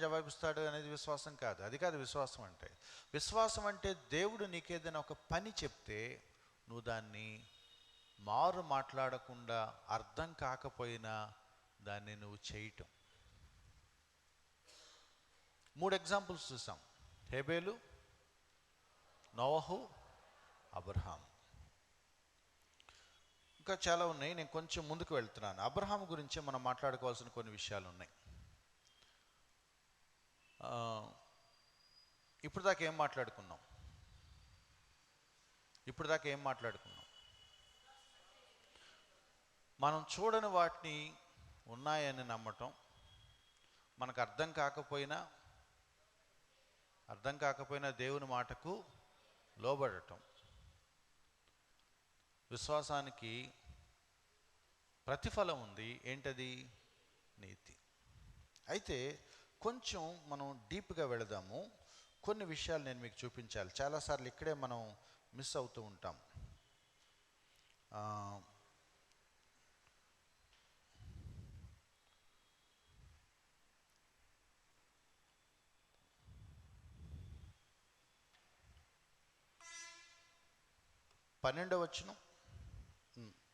జవాబిస్తాడు అనేది విశ్వాసం కాదు. అది కాదు విశ్వాసం అంటే. విశ్వాసం అంటే దేవుడు నీకేదైనా ఒక పని చెప్తే నువ్వు దాన్ని మారు మాట్లాడకుండా, అర్థం కాకపోయినా దాన్ని నువ్వు చేయటం. 3 ఎగ్జాంపుల్స్ చూసాం. హేబేలు, నోవహు, అబ్రహాం. ఇంకా చాలా ఉన్నాయి, నేను కొంచెం ముందుకు వెళ్తున్నాను. అబ్రహాం గురించి మనం మాట్లాడుకోవాల్సిన కొన్ని విషయాలు ఉన్నాయి. ఇప్పుడు దాకా ఏం మాట్లాడుకున్నాం? మనం చూడని వాటిని ఉన్నాయని నమ్మటం, మనకు అర్థం కాకపోయినా దేవుని మాటకు లోబడటం. విశ్వాసానికి ప్రతిఫలం ఉంది, ఏంటది? నీతి. అయితే కొంచెం మనం డీప్గా వెళదాము. కొన్ని విషయాలు నేను మీకు చూపించాలి. చాలాసార్లు ఇక్కడే మనం మిస్ అవుతూ ఉంటాం.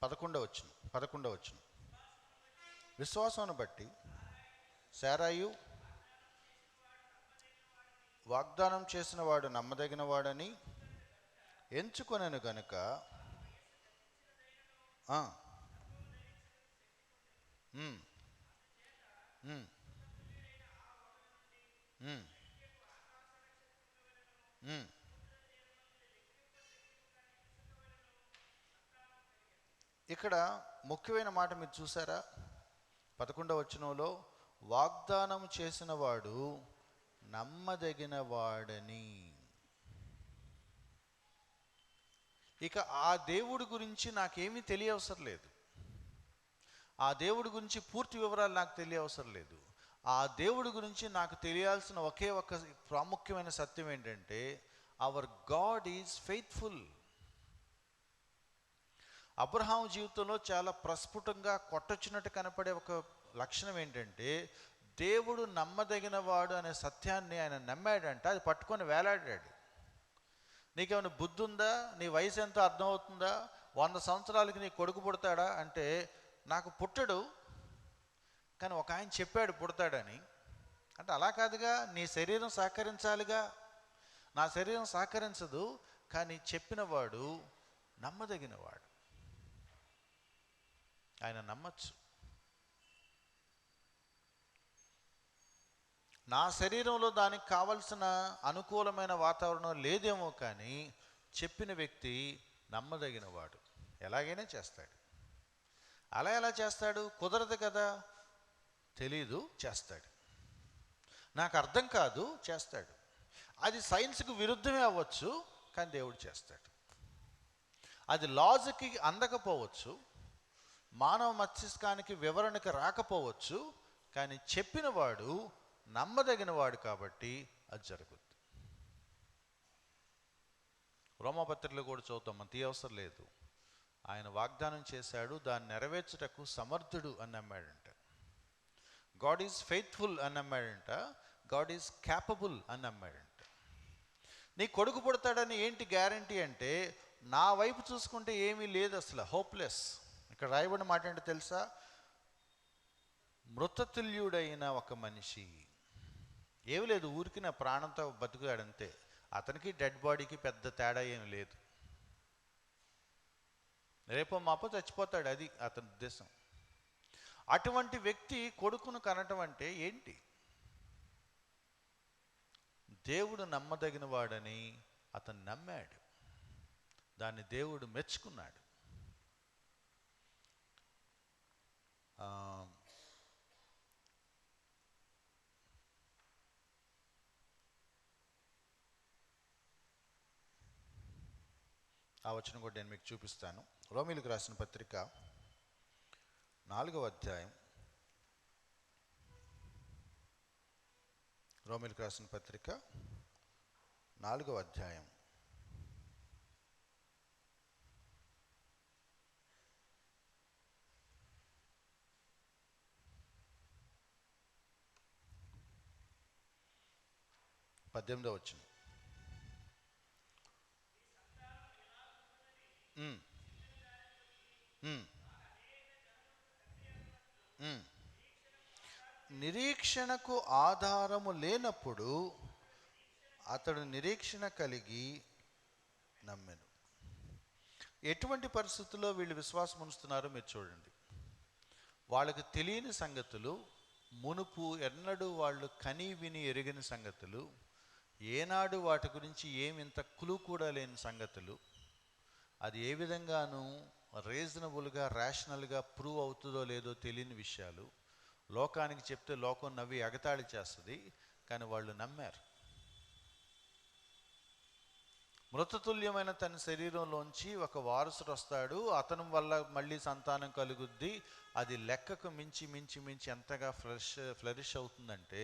పదకొండవ వచనం. విశ్వాసమును బట్టి శారాయు వాగ్దానం చేసిన వాడు నమ్మదగిన వాడని ఎంచుకొనెను గనుక ఇక్కడ ముఖ్యమైన మాట మీరు చూసారా? 11వ వచనంలో వాగ్దానం చేసిన వాడు నమ్మదగిన వాడని. ఇక ఆ దేవుడి గురించి నాకేమీ తెలియవసరం లేదు, ఆ దేవుడి గురించి పూర్తి వివరాలు నాకు తెలియవసరం లేదు. ఆ దేవుడి గురించి నాకు తెలియాల్సిన ఒకే ఒక ప్రాముఖ్యమైన సత్యం ఏంటంటే, hour God is faithful. Abraham జీవితంలో చాలా ప్రస్ఫుటంగా కొట్టొచ్చినట్టు కనపడే ఒక లక్షణం ఏంటంటే, దేవుడు నమ్మదగిన వాడు అనే సత్యాన్ని ఆయన నమ్మాడంట. అది పట్టుకొని వేలాడాడు. నీకేమైనా బుద్ధి ఉందా? నీ వయసు ఎంతో అర్థమవుతుందా? 100 సంవత్సరాలకి నీ కొడుకు పుడతాడా అంటే, నాకు పుట్టడు, కానీ ఒక ఆయన చెప్పాడు పుడతాడని. అంటే అలా కాదుగా, నీ శరీరం సహకరించాలిగా. నా శరీరం సహకరించదు, కానీ చెప్పినవాడు నమ్మదగినవాడు, ఆయన నమ్మచ్చు. నా శరీరంలో దానికి కావలసిన అనుకూలమైన వాతావరణం లేదేమో, కానీ చెప్పిన వ్యక్తి నమ్మదగినవాడు, ఎలాగైనా చేస్తాడు. అలా ఎలా చేస్తాడు? కుదరదు కదా, తెలీదు, చేస్తాడు. నాకు అర్థం కాదు, చేస్తాడు. అది సైన్స్కి విరుద్ధమే అవ్వచ్చు, కానీ దేవుడు చేస్తాడు. అది లాజిక్కి అందకపోవచ్చు, మానవ మస్తిష్కానికి వివరణకి రాకపోవచ్చు, కానీ చెప్పినవాడు నమ్మదగిన వాడు కాబట్టి అది జరుగుద్ది. రోమాపత్రికలో కూడా చదువుతాం, మన తీయవసరం లేదు. ఆయన వాగ్దానం చేశాడు, దాన్ని నెరవేర్చుటకు సమర్థుడు అని నమ్మాడంట. గాడ్ ఈజ్ ఫెయిత్ఫుల్ అని నమ్మాడంట. గాడ్ ఈజ్ క్యాపబుల్ అని నమ్మాడంట. నీ కొడుకు పుడతాడని ఏంటి గ్యారంటీ అంటే, నా వైపు చూసుకుంటే ఏమీ లేదు, అసలు హోప్లెస్. ఇక్కడ రాయబడిన మాట ఏంటో తెలుసా? మృతతుల్యుడైన ఒక మనిషి, ఏమి లేదు, ఊరికి నా ప్రాణంతో బతుకుతాడంతే. అతనికి డెడ్ బాడీకి పెద్ద తేడా ఏమి లేదు. రేపో మాపో చచ్చిపోతాడు, అది అతని ఉద్దేశం. అటువంటి వ్యక్తి కొడుకును కనటం అంటే ఏంటి? దేవుడు నమ్మదగిన వాడని అతను నమ్మాడు, దాన్ని దేవుడు మెచ్చుకున్నాడు. ఆ వచనం కూడా నేను మీకు చూపిస్తాను. రోమీయులకు రాసిన పత్రిక 4వ అధ్యాయం. రోమీయులకు రాసిన పత్రిక 4వ అధ్యాయం 18వ వచనం. నిరీక్షణకు ఆధారము లేనప్పుడు అతడు నిరీక్షణ కలిగి నమ్మెను. ఎటువంటి పరిస్థితుల్లో వీళ్ళు విశ్వాసం ఉంచుతున్నారో మీరు చూడండి. వాళ్ళకి తెలియని సంగతులు, మునుపు ఎన్నడూ వాళ్ళు కని విని ఎరిగిన సంగతులు, ఏనాడు వాటి గురించి ఏమింత క్లూ కూడా లేని సంగతులు, అది ఏ విధంగానూ రీజనబుల్గా రేషనల్గా ప్రూవ్ అవుతుందో లేదో తెలియని విషయాలు లోకానికి చెప్తే లోకం నవ్వి ఎగతాళి చేస్తుంది, కానీ వాళ్ళు నమ్మారు. మృతతుల్యమైన తన శరీరంలోంచి ఒక వారసుడు వస్తాడు, అతని వల్ల మళ్ళీ సంతానం కలుగుద్ది, అది లెక్కకు మించి మించి మించి ఎంతగా ఫ్లరిష్ అవుతుందంటే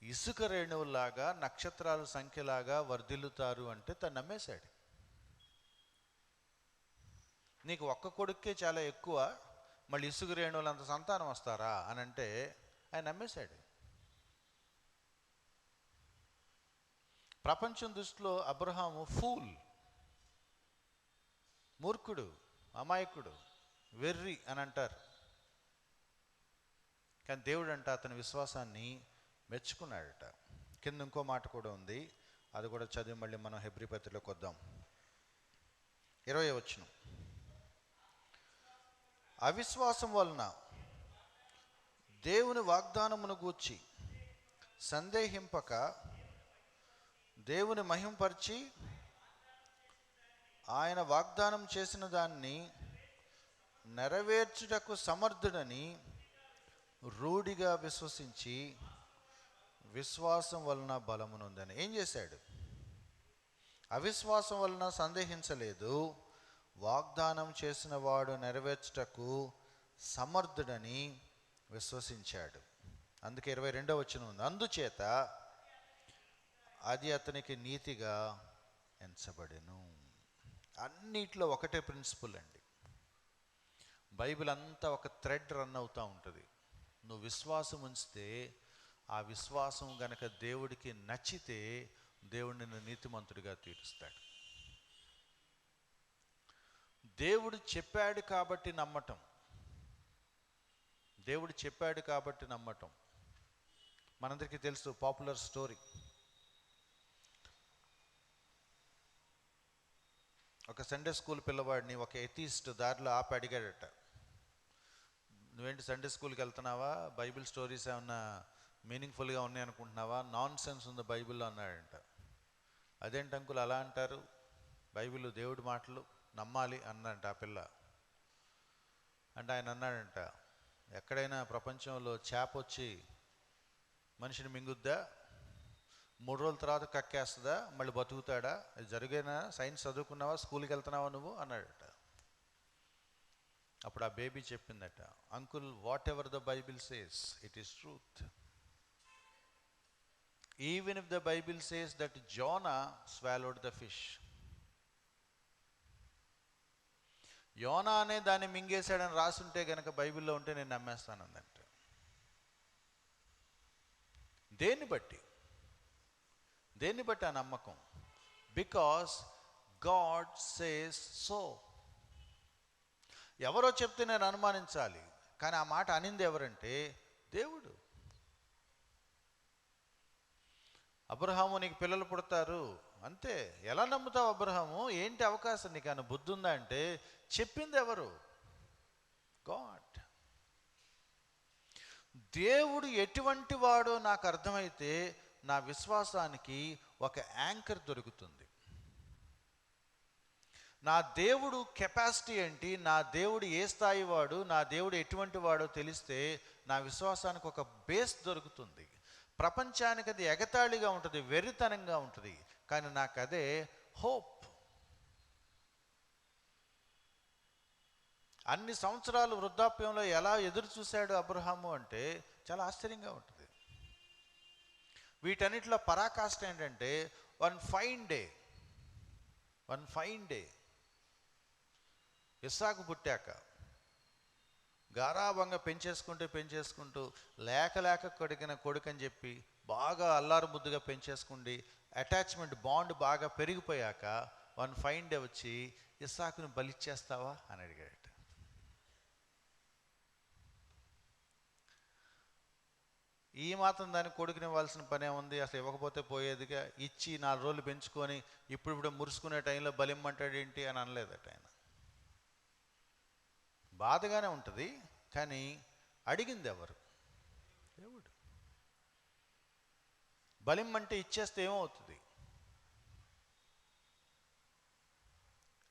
ఇసుక రేణువులాగా నక్షత్రాల సంఖ్యలాగా వర్ధిల్లుతారు అంటే తను నమ్మేశాడు. నీకు ఒక్క కొడుక్కే చాలా ఎక్కువ, మళ్ళీ ఇసుక రేణువులు అంత సంతానం వస్తారా అని అంటే ఆయన నమ్మేశాడు. ప్రపంచం దృష్టిలో అబ్రహాము ఫూల్, మూర్ఖుడు, అమాయకుడు, వెర్రి అని అంటారు. కానీ దేవుడు అంట అతని విశ్వాసాన్ని మెచ్చుకున్నాడట. కింద ఇంకో మాట కూడా ఉంది, అది కూడా చదివి మళ్ళీ మనం హెబ్రీ పత్రికలోకి వద్దాం. 20వ వచనం. అవిశ్వాసం వలన దేవుని వాగ్దానమును గూర్చి సందేహింపక దేవుని మహింపరిచి ఆయన వాగ్దానం చేసిన దాన్ని నెరవేర్చుటకు సమర్థుడని రూఢిగా విశ్వసించి విశ్వాసం వలన బలమునుందని. ఏం చేశాడు? అవిశ్వాసం వలన సందేహించలేదు, వాగ్దానం చేసిన వాడు నెరవేర్చుటకు సమర్థుడని విశ్వసించాడు. అందుకే 22వ వచనం ఉంది, అందుచేత అది అతనికి నీతిగా ఎంచబడెను. అన్నిట్లో ఒకటే ప్రిన్సిపల్ అండి. బైబిల్ అంతా ఒక థ్రెడ్ రన్ అవుతూ ఉంటుంది. నువ్వు విశ్వాసం ఉంచితే, ఆ విశ్వాసం గనక దేవుడికి నచ్చితే దేవుడు నిన్ను నీతిమంతుడిగా తీరుస్తాడు. దేవుడు చెప్పాడు కాబట్టి నమ్మటం, దేవుడు చెప్పాడు కాబట్టి నమ్మటం. మనందరికీ తెలుసు పాపులర్ స్టోరీ. ఒక సండే స్కూల్ పిల్లవాడిని ఒక ఎథీస్ట్ దారిలో ఆపి అడిగాడట, నువ్వేంటి సండే స్కూల్కి వెళ్తున్నావా, బైబిల్ స్టోరీస్ ఏమన్నా మీనింగ్ఫుల్గా ఉన్నాయి అనుకుంటున్నావా, నాన్ సెన్స్ ఉంది బైబిల్లో అన్నాడంట. అదేంటి అంకుల్ అలా అంటారు, బైబిల్ దేవుడి మాటలు నమ్మాలి అన్నంట ఆ పిల్ల. అంటే ఆయన అన్నాడంట, ఎక్కడైనా ప్రపంచంలో చేప వచ్చి మనిషిని మింగుద్దా, 3 రోజుల తర్వాత కక్కేస్తుందా, మళ్ళీ బతుకుతాడా, అది జరిగేనా, సైన్స్ చదువుకున్నావా, స్కూల్కి వెళ్తున్నావా నువ్వు అన్నాడట. అప్పుడు ఆ బేబీ చెప్పిందట, uncle whatever the Bible says it is truth. Even if the Bible says that Jonah swallowed the fish, యోనా అనే దాన్ని మింగేశాడని రాసుంటే గనక బైబిల్లో ఉంటే నేను నమ్మేస్తానందంట. దేన్ని బట్టి ఆ నమ్మకం? Because God says so. ఎవరో చెప్తే నేను అనుమానించాలి, కానీ ఆ మాట అనింది ఎవరంటే దేవుడు. అబ్రహాము నీకు పిల్లలు పుడతారు అంతే. ఎలా నమ్ముతావు అబ్రహాము, ఏంటి అవకాశం, నీకు అని బుద్ధి ఉందా అంటే చెప్పింది ఎవరు? గాడ్. దేవుడు ఎటువంటి వాడో నాకు అర్థమైతే నా విశ్వాసానికి ఒక యాంకర్ దొరుకుతుంది. నా దేవుడు కెపాసిటీ ఏంటి, నా దేవుడు ఏ స్థాయి వాడు, నా దేవుడు ఎటువంటి వాడో తెలిస్తే నా విశ్వాసానికి ఒక బేస్ దొరుకుతుంది. ప్రపంచానికి అది ఎగతాళిగా ఉంటుంది, వెర్రితనంగా ఉంటుంది, కానీ నాకు అదే హోప్. అన్ని సంవత్సరాలు వృద్ధాప్యంలో ఎలా ఎదురు చూశాడు అబ్రహాము అంటే చాలా ఆశ్చర్యంగా ఉంటుంది. వీటన్నిటిలో పరాకాష్ట ఏంటంటే వన్ ఫైన్ డే ఇస్సాకు పుట్టాక గారాబంగా పెంచేసుకుంటూ లేక కొడుకిన కొడుకని చెప్పి బాగా అల్లారు ముద్దుగా పెంచేసుకుండి అటాచ్మెంట్ బాండ్ బాగా పెరిగిపోయాక వన్ ఫైన్ డే వచ్చి ఇస్సాకుని బలిచ్చేస్తావా అని అడిగాడట. ఈ మాత్రం దానికి కొడుకుని ఇవ్వాల్సిన పనే ఉంది, అసలు ఇవ్వకపోతే పోయేదిగా, ఇచ్చి 4 రోజులు పెంచుకొని ఇప్పుడు మురుసుకునే టైంలో బలిమ్మంటాడేంటి అని అనలేదట ఆయన. బాధగానే ఉంటుంది, కానీ అడిగింది ఎవరు? దేవుడు. బలిమ్మంటే ఇచ్చేస్తే ఏమవుతుంది?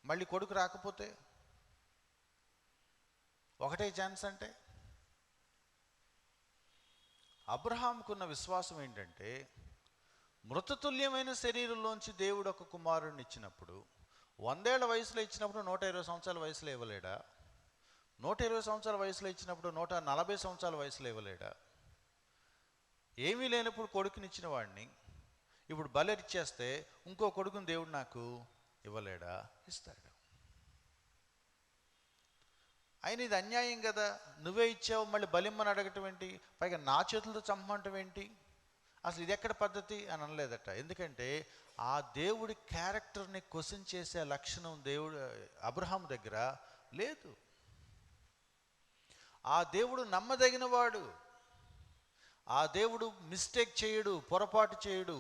మళ్ళీ కొడుకు రాకపోతే ఒకటే ఛాన్స్ అంటే. అబ్రహాముకున్న విశ్వాసం ఏంటంటే, మృతతుల్యమైన శరీరంలోంచి దేవుడు ఒక కుమారుడిని ఇచ్చినప్పుడు, 100 ఏళ్ల వయసులో ఇచ్చినప్పుడు 120 సంవత్సరాల వయసులో ఇవ్వలేడా? 120 సంవత్సరాల వయసులో ఇచ్చినప్పుడు 140 సంవత్సరాల వయసులో ఇవ్వలేడా? ఏమీ లేనప్పుడు కొడుకునిచ్చిన వాడిని ఇప్పుడు బలిచ్చేస్తే ఇంకో కొడుకుని దేవుడు నాకు ఇవ్వలేడా? ఇస్తాడు. ఆయన ఇది అన్యాయం కదా, నువ్వే ఇచ్చావు మళ్ళీ బలిమ్మని అడగటం ఏంటి, పైగా నా చేతులతో చంపమంటం ఏంటి, అసలు ఇది ఎక్కడ పద్ధతి అని అనలేదట. ఎందుకంటే ఆ దేవుడి క్యారెక్టర్ని క్వశ్చన్ చేసే లక్షణం దేవుడు అబ్రహాం దగ్గర లేదు. ఆ దేవుడు నమ్మదగినవాడు, ఆ దేవుడు మిస్టేక్ చేయడు, పొరపాటు చేయడు.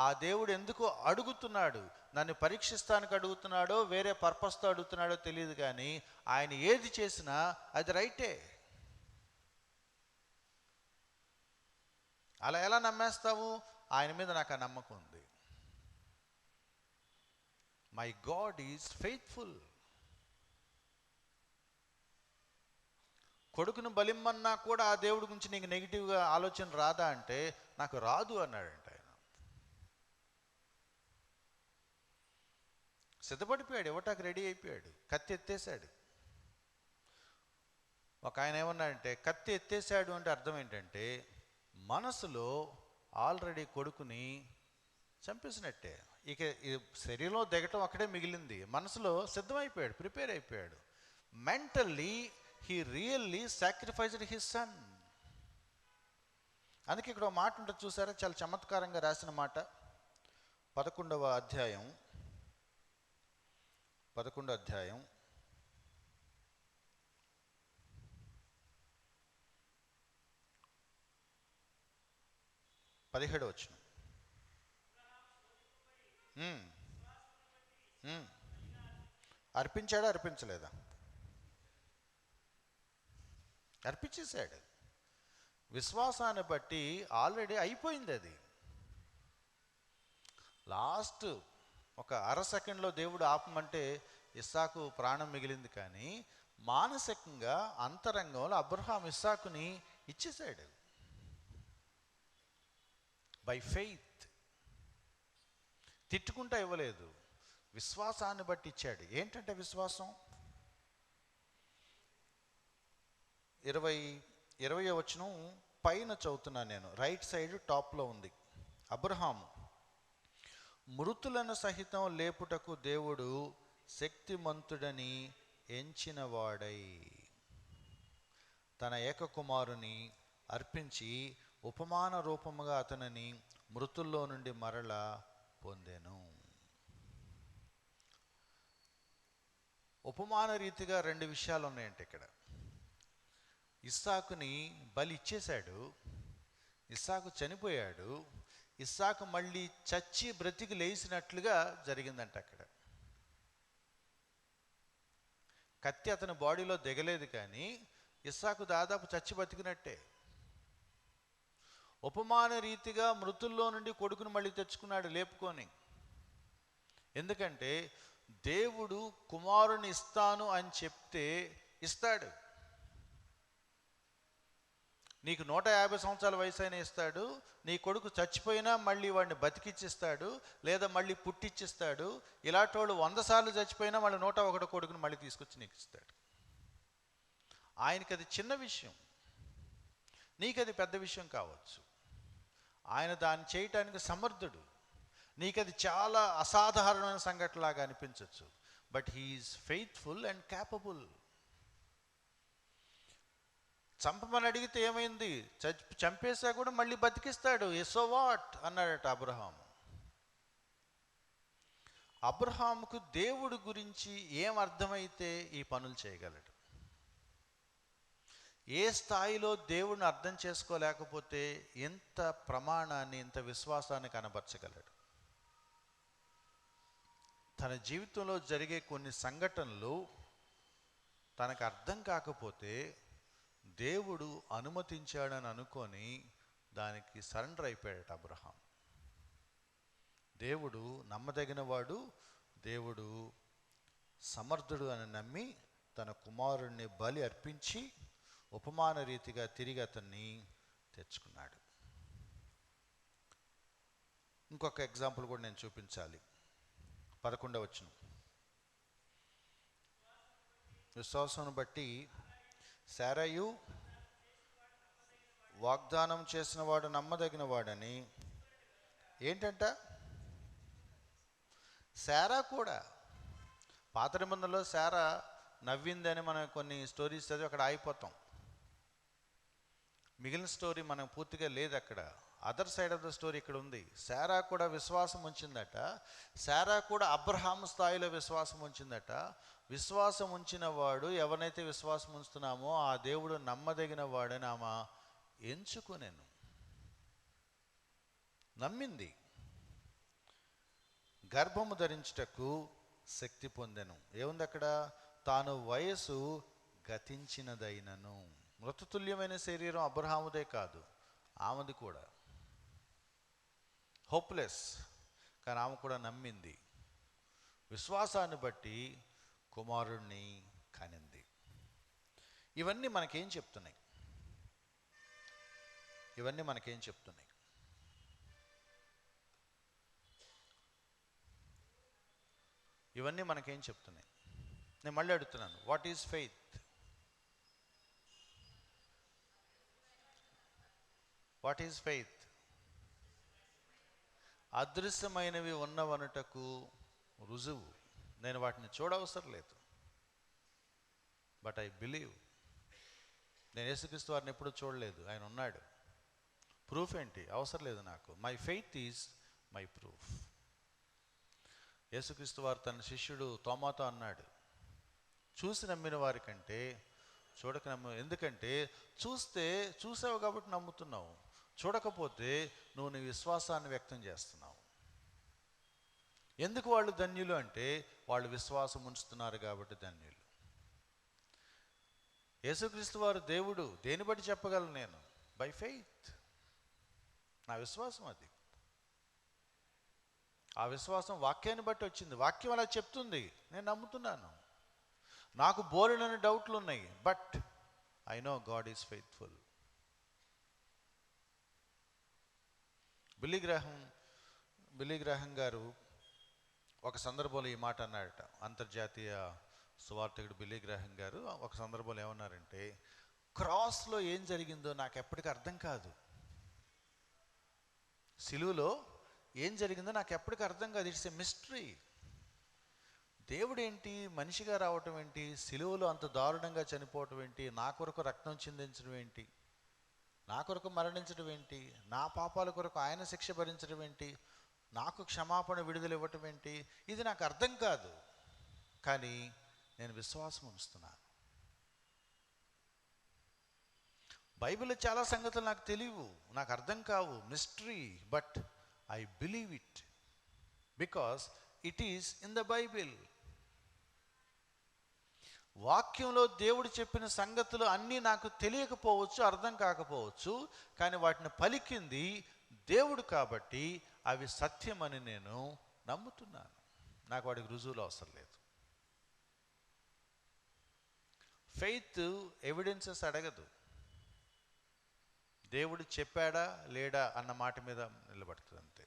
ఆ దేవుడు ఎందుకు అడుగుతున్నాడు, నన్ను పరీక్షిస్తానికి అడుగుతున్నాడో వేరే పర్పస్తో అడుగుతున్నాడో తెలియదు, కానీ ఆయన ఏది చేసినా అది రైటే. అలా ఎలా నమ్మేస్తావు? ఆయన మీద నాకు ఆ నమ్మకం ఉంది. My God is faithful. కొడుకును బలిమ్మన్నా కూడా ఆ దేవుడి గురించి నీకు నెగిటివ్గా ఆలోచన రాదా అంటే, నాకు రాదు అన్నాడంట ఆయన. సిద్ధపడిపోయాడు, ఇవ్వటానికి రెడీ అయిపోయాడు, కత్తి ఎత్తేసాడు. ఒక ఆయన ఏమన్నాడంటే, కత్తి ఎత్తేసాడు అంటే అర్థం ఏంటంటే మనసులో ఆల్రెడీ కొడుకుని చంపేసినట్టే. ఇక శరీరంలో దిగటం అక్కడే మిగిలింది, మనసులో సిద్ధమైపోయాడు, ప్రిపేర్ అయిపోయాడు. Mentally he really sacrificed his son. అందుకే ఇక్కడ ఒక మాట ఉంటుంది చూసారా, చాలా చమత్కారంగా రాసిన మాట. 11వ అధ్యాయం 17వ వచనం. అర్పించాడా అర్పించలేదా? అర్పించేశాడు. విశ్వాసాన్ని బట్టి ఆల్రెడీ అయిపోయింది అది. లాస్ట్ ఒక అర సెకండ్లో దేవుడు ఆపమంటే ఇస్సాకు ప్రాణం మిగిలింది, కానీ మానసికంగా అంతరంగంలో అబ్రహాం ఇస్సాకుని ఇచ్చేశాడు బై ఫెయిత్. తిట్టుకుంటా ఇవ్వలేదు, విశ్వాసాన్ని బట్టి ఇచ్చాడు. ఏంటంటే విశ్వాసం? 20వ వచనం పైన చదువుతున్నాను నేను, రైట్ సైడ్ టాప్లో ఉంది. అబ్రహాము మృతులను సహితం లేపుటకు దేవుడు శక్తిమంతుడని ఎంచినవాడై తన ఏకకుమారుని అర్పించి ఉపమాన రూపముగా అతనిని మృతుల్లో నుండి మరల పొందెను. ఉపమాన రీతిగా 2 విషయాలు ఉన్నాయంటే ఇక్కడ. ఇస్సాకుని బలి ఇచ్చేశాడు, ఇస్సాకు చనిపోయాడు, ఇస్సాకు మళ్ళీ చచ్చి బ్రతికి లేచినట్లుగా జరిగిందంట అక్కడ. కత్తి అతని బాడీలో దిగలేదు, కానీ ఇస్సాకు దాదాపు చచ్చి బతికినట్టే. ఉపమాన రీతిగా మృతుల్లో నుండి కొడుకును మళ్ళీ తెచ్చుకున్నాడు లేపుకొని. ఎందుకంటే దేవుడు కుమారుని ఇస్తాను అని చెప్తే ఇస్తాడు. నీకు 150 సంవత్సరాల వయసు అయినా ఇస్తాడు, నీ కొడుకు చచ్చిపోయినా మళ్ళీ వాడిని బతికిచ్చిస్తాడు, లేదా మళ్ళీ పుట్టిచ్చిస్తాడు. ఇలాంటి వాళ్ళు 100 సార్లు చచ్చిపోయినా మళ్ళీ 101 కొడుకుని మళ్ళీ తీసుకొచ్చి నీకు ఇస్తాడు. ఆయనకి అది చిన్న విషయం, నీకు అది పెద్ద విషయం కావచ్చు. ఆయన దాన్ని చేయటానికి సమర్థుడు. నీకు అది చాలా అసాధారణమైన సంఘటనలాగా అనిపించవచ్చు, but he is faithful and capable. చంపమని అడిగితే ఏమైంది? చంపేసా కూడా మళ్ళీ బతికిస్తాడు. సో వాట్ అన్నాడట అబ్రహాం. అబ్రహాముకు దేవుడి గురించి ఏం అర్థమైతే ఈ పనులు చేయగలడు. ఏ స్థాయిలో దేవుడిని అర్థం చేసుకోలేకపోతే ఎంత ప్రమాణాన్ని, ఇంత విశ్వాసాన్ని కనబరచగలడు. తన జీవితంలో జరిగే కొన్ని సంఘటనలు తనకు అర్థం కాకపోతే దేవుడు అనుమతించాడని అనుకొని దానికి సరెండర్ అయిపోయాడట అబ్రహాం. దేవుడు నమ్మదగినవాడు, దేవుడు సమర్థుడు అని నమ్మి తన కుమారుణ్ణి బలి అర్పించి ఉపమాన రీతిగా తిరిగి అతన్ని తెచ్చుకున్నాడు. ఇంకొక ఎగ్జాంపుల్ కూడా నేను చూపించాలి. 11వ వచనం, విశ్వాసం బట్టి శారయు వాగ్దానం చేసిన వాడు నమ్మదగిన వాడని. ఏంటంట? శారా కూడా. పాత నిబంధనలో శారా నవ్విందని మనం కొన్ని స్టోరీస్ చదివి అక్కడ ఆగిపోతాం. మిగిలిన స్టోరీ మనం పూర్తిగా లేదు అక్కడ. Other side of the story ఇక్కడ ఉంది. శారా కూడా విశ్వాసం ఉంచిందట. శారా కూడా అబ్రహాము స్థాయిలో విశ్వాసం ఉంచిందట. విశ్వాసం ఉంచిన వాడు, ఎవరినైతే విశ్వాసం ఉంచుతున్నామో ఆ దేవుడు నమ్మదగిన వాడని ఆమె ఎంచుకునేను, నమ్మింది. గర్భము ధరించుటకు శక్తి పొందెను. ఏముంది అక్కడ? తాను వయసు గతించినదైనను. మృతతుల్యమైన శరీరం అబ్రహాముదే కాదు, ఆమెది కూడా. హోప్లెస్, కానీ ఆమె కూడా నమ్మింది. విశ్వాసాన్ని బట్టి కుమారుణ్ణి కనింది. ఇవన్నీ మనకేం చెప్తున్నాయి? ఇవన్నీ మనకేం చెప్తున్నాయి? ఇవన్నీ మనకేం చెప్తున్నాయి? నేను మళ్ళీ అడుగుతున్నాను, what is faith? What is faith? అదృశ్యమైనవి ఉన్నవనుటకు రుజువు. నేను వాటిని చూడవసరం లేదు, బట్ ఐ బిలీవ్. నేను యేసుక్రీస్తు వారిని ఎప్పుడూ చూడలేదు, ఆయన ఉన్నాడు. ప్రూఫ్ ఏంటి? అవసరం లేదు నాకు. My faith is my proof. యేసుక్రీస్తు వారు తన శిష్యుడు తోమాతో అన్నాడు, చూసి నమ్మిన వారి కంటే చూడక ఎందుకంటే చూసావు కాబట్టి నమ్ముతున్నావు, చూడకపోతే నువ్వు నీ విశ్వాసాన్ని వ్యక్తం చేస్తున్నావు. ఎందుకు వాళ్ళు ధన్యులు అంటే వాళ్ళు విశ్వాసం ఉంచుతున్నారు కాబట్టి ధన్యులు. యేసుక్రీస్తు వారు దేవుడు. దేని బట్టి చెప్పగలను నేను? By faith. నా విశ్వాసం అది. ఆ విశ్వాసం వాక్యాన్ని బట్టి వచ్చింది. వాక్యం అలా చెప్తుంది, నేను నమ్ముతున్నాను. నాకు బోలెడన్ని డౌట్లు ఉన్నాయి, but I know God is faithful. Billy Graham గారు ఒక సందర్భంలో ఈ మాట అన్నాడట. అంతర్జాతీయ సువార్థకుడు బిల్లీ గ్రాహం గారు ఒక సందర్భంలో ఏమన్నారంటే, క్రాస్లో ఏం జరిగిందో నాకు ఎప్పటికీ అర్థం కాదు. సిలువలో ఏం జరిగిందో నాకు ఎప్పటికీ అర్థం కాదు. It's a mystery. దేవుడు ఏంటి, మనిషిగా రావటం ఏంటి, సిలువలో అంత దారుణంగా చనిపోవటం ఏంటి, నా కొరకు రక్తం చిందించడం ఏంటి, నా కొరకు మరణించడం ఏంటి, నా పాపాల కొరకు ఆయన శిక్ష భరించడం ఏంటి, నాకు క్షమాపణ విడుదల ఇవ్వటం ఏంటి, ఇది నాకు అర్థం కాదు. కానీ నేను విశ్వాసం ఉంచుతున్నాను. బైబిల్లో చాలా సంగతులు నాకు తెలియవు, నాకు అర్థం కావు, mystery, but I believe it because it is in the Bible. వాక్యంలో దేవుడు చెప్పిన సంగతులు అన్నీ నాకు తెలియకపోవచ్చు, అర్థం కాకపోవచ్చు, కానీ వాటిని పలికింది దేవుడు కాబట్టి అవి సత్యమని నేను నమ్ముతున్నాను. నాకు వాటికి రుజువులు అవసరం లేదు. ఫెయిత్ ఎవిడెన్సెస్ అడగదు. దేవుడు చెప్పాడా లేడా అన్న మాట మీద నిలబడుతుంది అంతే.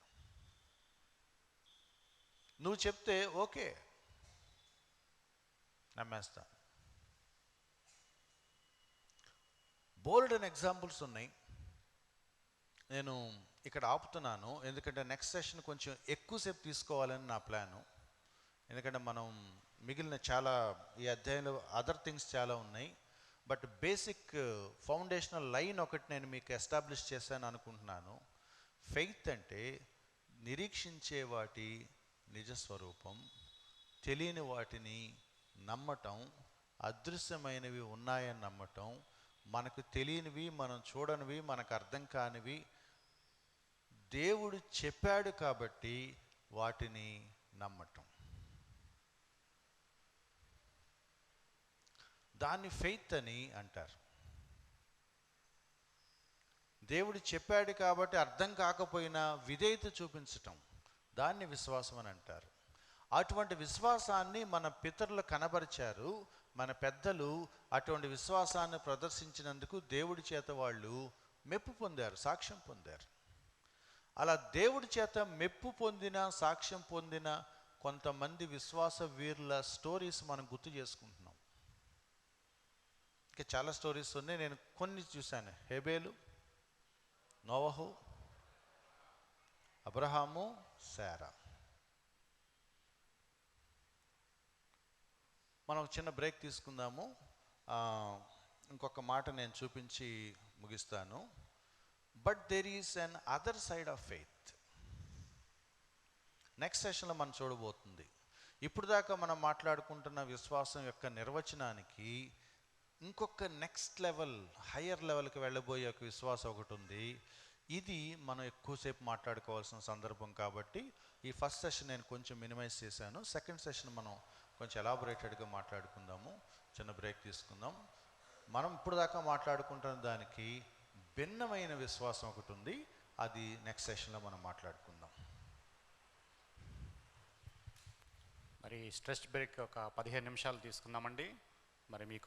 నువ్వు చెప్తే ఓకే, నమ్మేస్తా. బోల్డ్ అండ్ ఎగ్జాంపుల్స్ ఉన్నాయి. నేను ఇక్కడ ఆపుతున్నాను, ఎందుకంటే నెక్స్ట్ సెషన్ కొంచెం ఎక్కువసేపు తీసుకోవాలని నా ప్లాను. ఎందుకంటే మనం మిగిలిన చాలా ఈ అధ్యాయంలో అదర్ థింగ్స్ చాలా ఉన్నాయి, బట్ బేసిక్ ఫౌండేషనల్ లైన్ ఒకటి నేను మీకు ఎస్టాబ్లిష్ చేశాను అనుకుంటున్నాను. ఫెయిత్ అంటే నిరీక్షించే వాటి నిజస్వరూపం, తెలియని వాటిని నమ్మటం, అదృశ్యమైనవి ఉన్నాయని నమ్మటం, మనకు తెలియనివి, మనం చూడనివి, మనకు అర్థం కానివి దేవుడు చెప్పాడు కాబట్టి వాటిని నమ్మటం. దాన్ని ఫెయిత్ అని అంటారు. దేవుడు చెప్పాడు కాబట్టి అర్థం కాకపోయినా విధేయత చూపించటం, దాన్ని విశ్వాసం అని అంటారు. అటువంటి విశ్వాసాన్ని మన పితరులు కనబరిచారు. మన పెద్దలు అటువంటి విశ్వాసాన్ని ప్రదర్శించినందుకు దేవుడి చేత వాళ్ళు మెప్పు పొందారు, సాక్ష్యం పొందారు. అలా దేవుడి చేత మెప్పు పొందిన, సాక్ష్యం పొందిన కొంతమంది విశ్వాస వీరుల స్టోరీస్ మనం గుర్తు చేసుకుంటున్నాం. ఇంకా చాలా స్టోరీస్ ఉన్నాయి, నేను కొన్ని చూశాను. హేబేలు, నోవహు, అబ్రహాము, శారా. మనం చిన్న బ్రేక్ తీసుకుందాము. ఇంకొక మాట నేను చూపించి ముగిస్తాను. But there is an other side of faith. Next సెషన్లో మనం చూడబోతుంది. ఇప్పుడు దాకా మనం మాట్లాడుకుంటున్న విశ్వాసం యొక్క నిర్వచనానికి ఇంకొక నెక్స్ట్ లెవెల్, హయ్యర్ లెవెల్కి వెళ్ళబోయే ఒక విశ్వాసం ఒకటి ఉంది. ఇది మనం ఎక్కువసేపు మాట్లాడుకోవాల్సిన సందర్భం కాబట్టి ఈ ఫస్ట్ సెషన్ నేను కొంచెం మినిమైజ్ చేశాను. సెకండ్ సెషన్ మనం కొంచెం ఎలాబొరేటెడ్గా మాట్లాడుకుందాము. చిన్న బ్రేక్ తీసుకుందాం. మనం ఇప్పుడు దాకా మాట్లాడుకుంటున్న దానికి భిన్నమైన విశ్వాసం ఒకటి ఉంది. అది నెక్స్ట్ సెషన్లో మనం మాట్లాడుకుందాం. మరి స్ట్రెచ్ బ్రేక్ ఒక 15 నిమిషాలు తీసుకుందామండి. మరి మీకు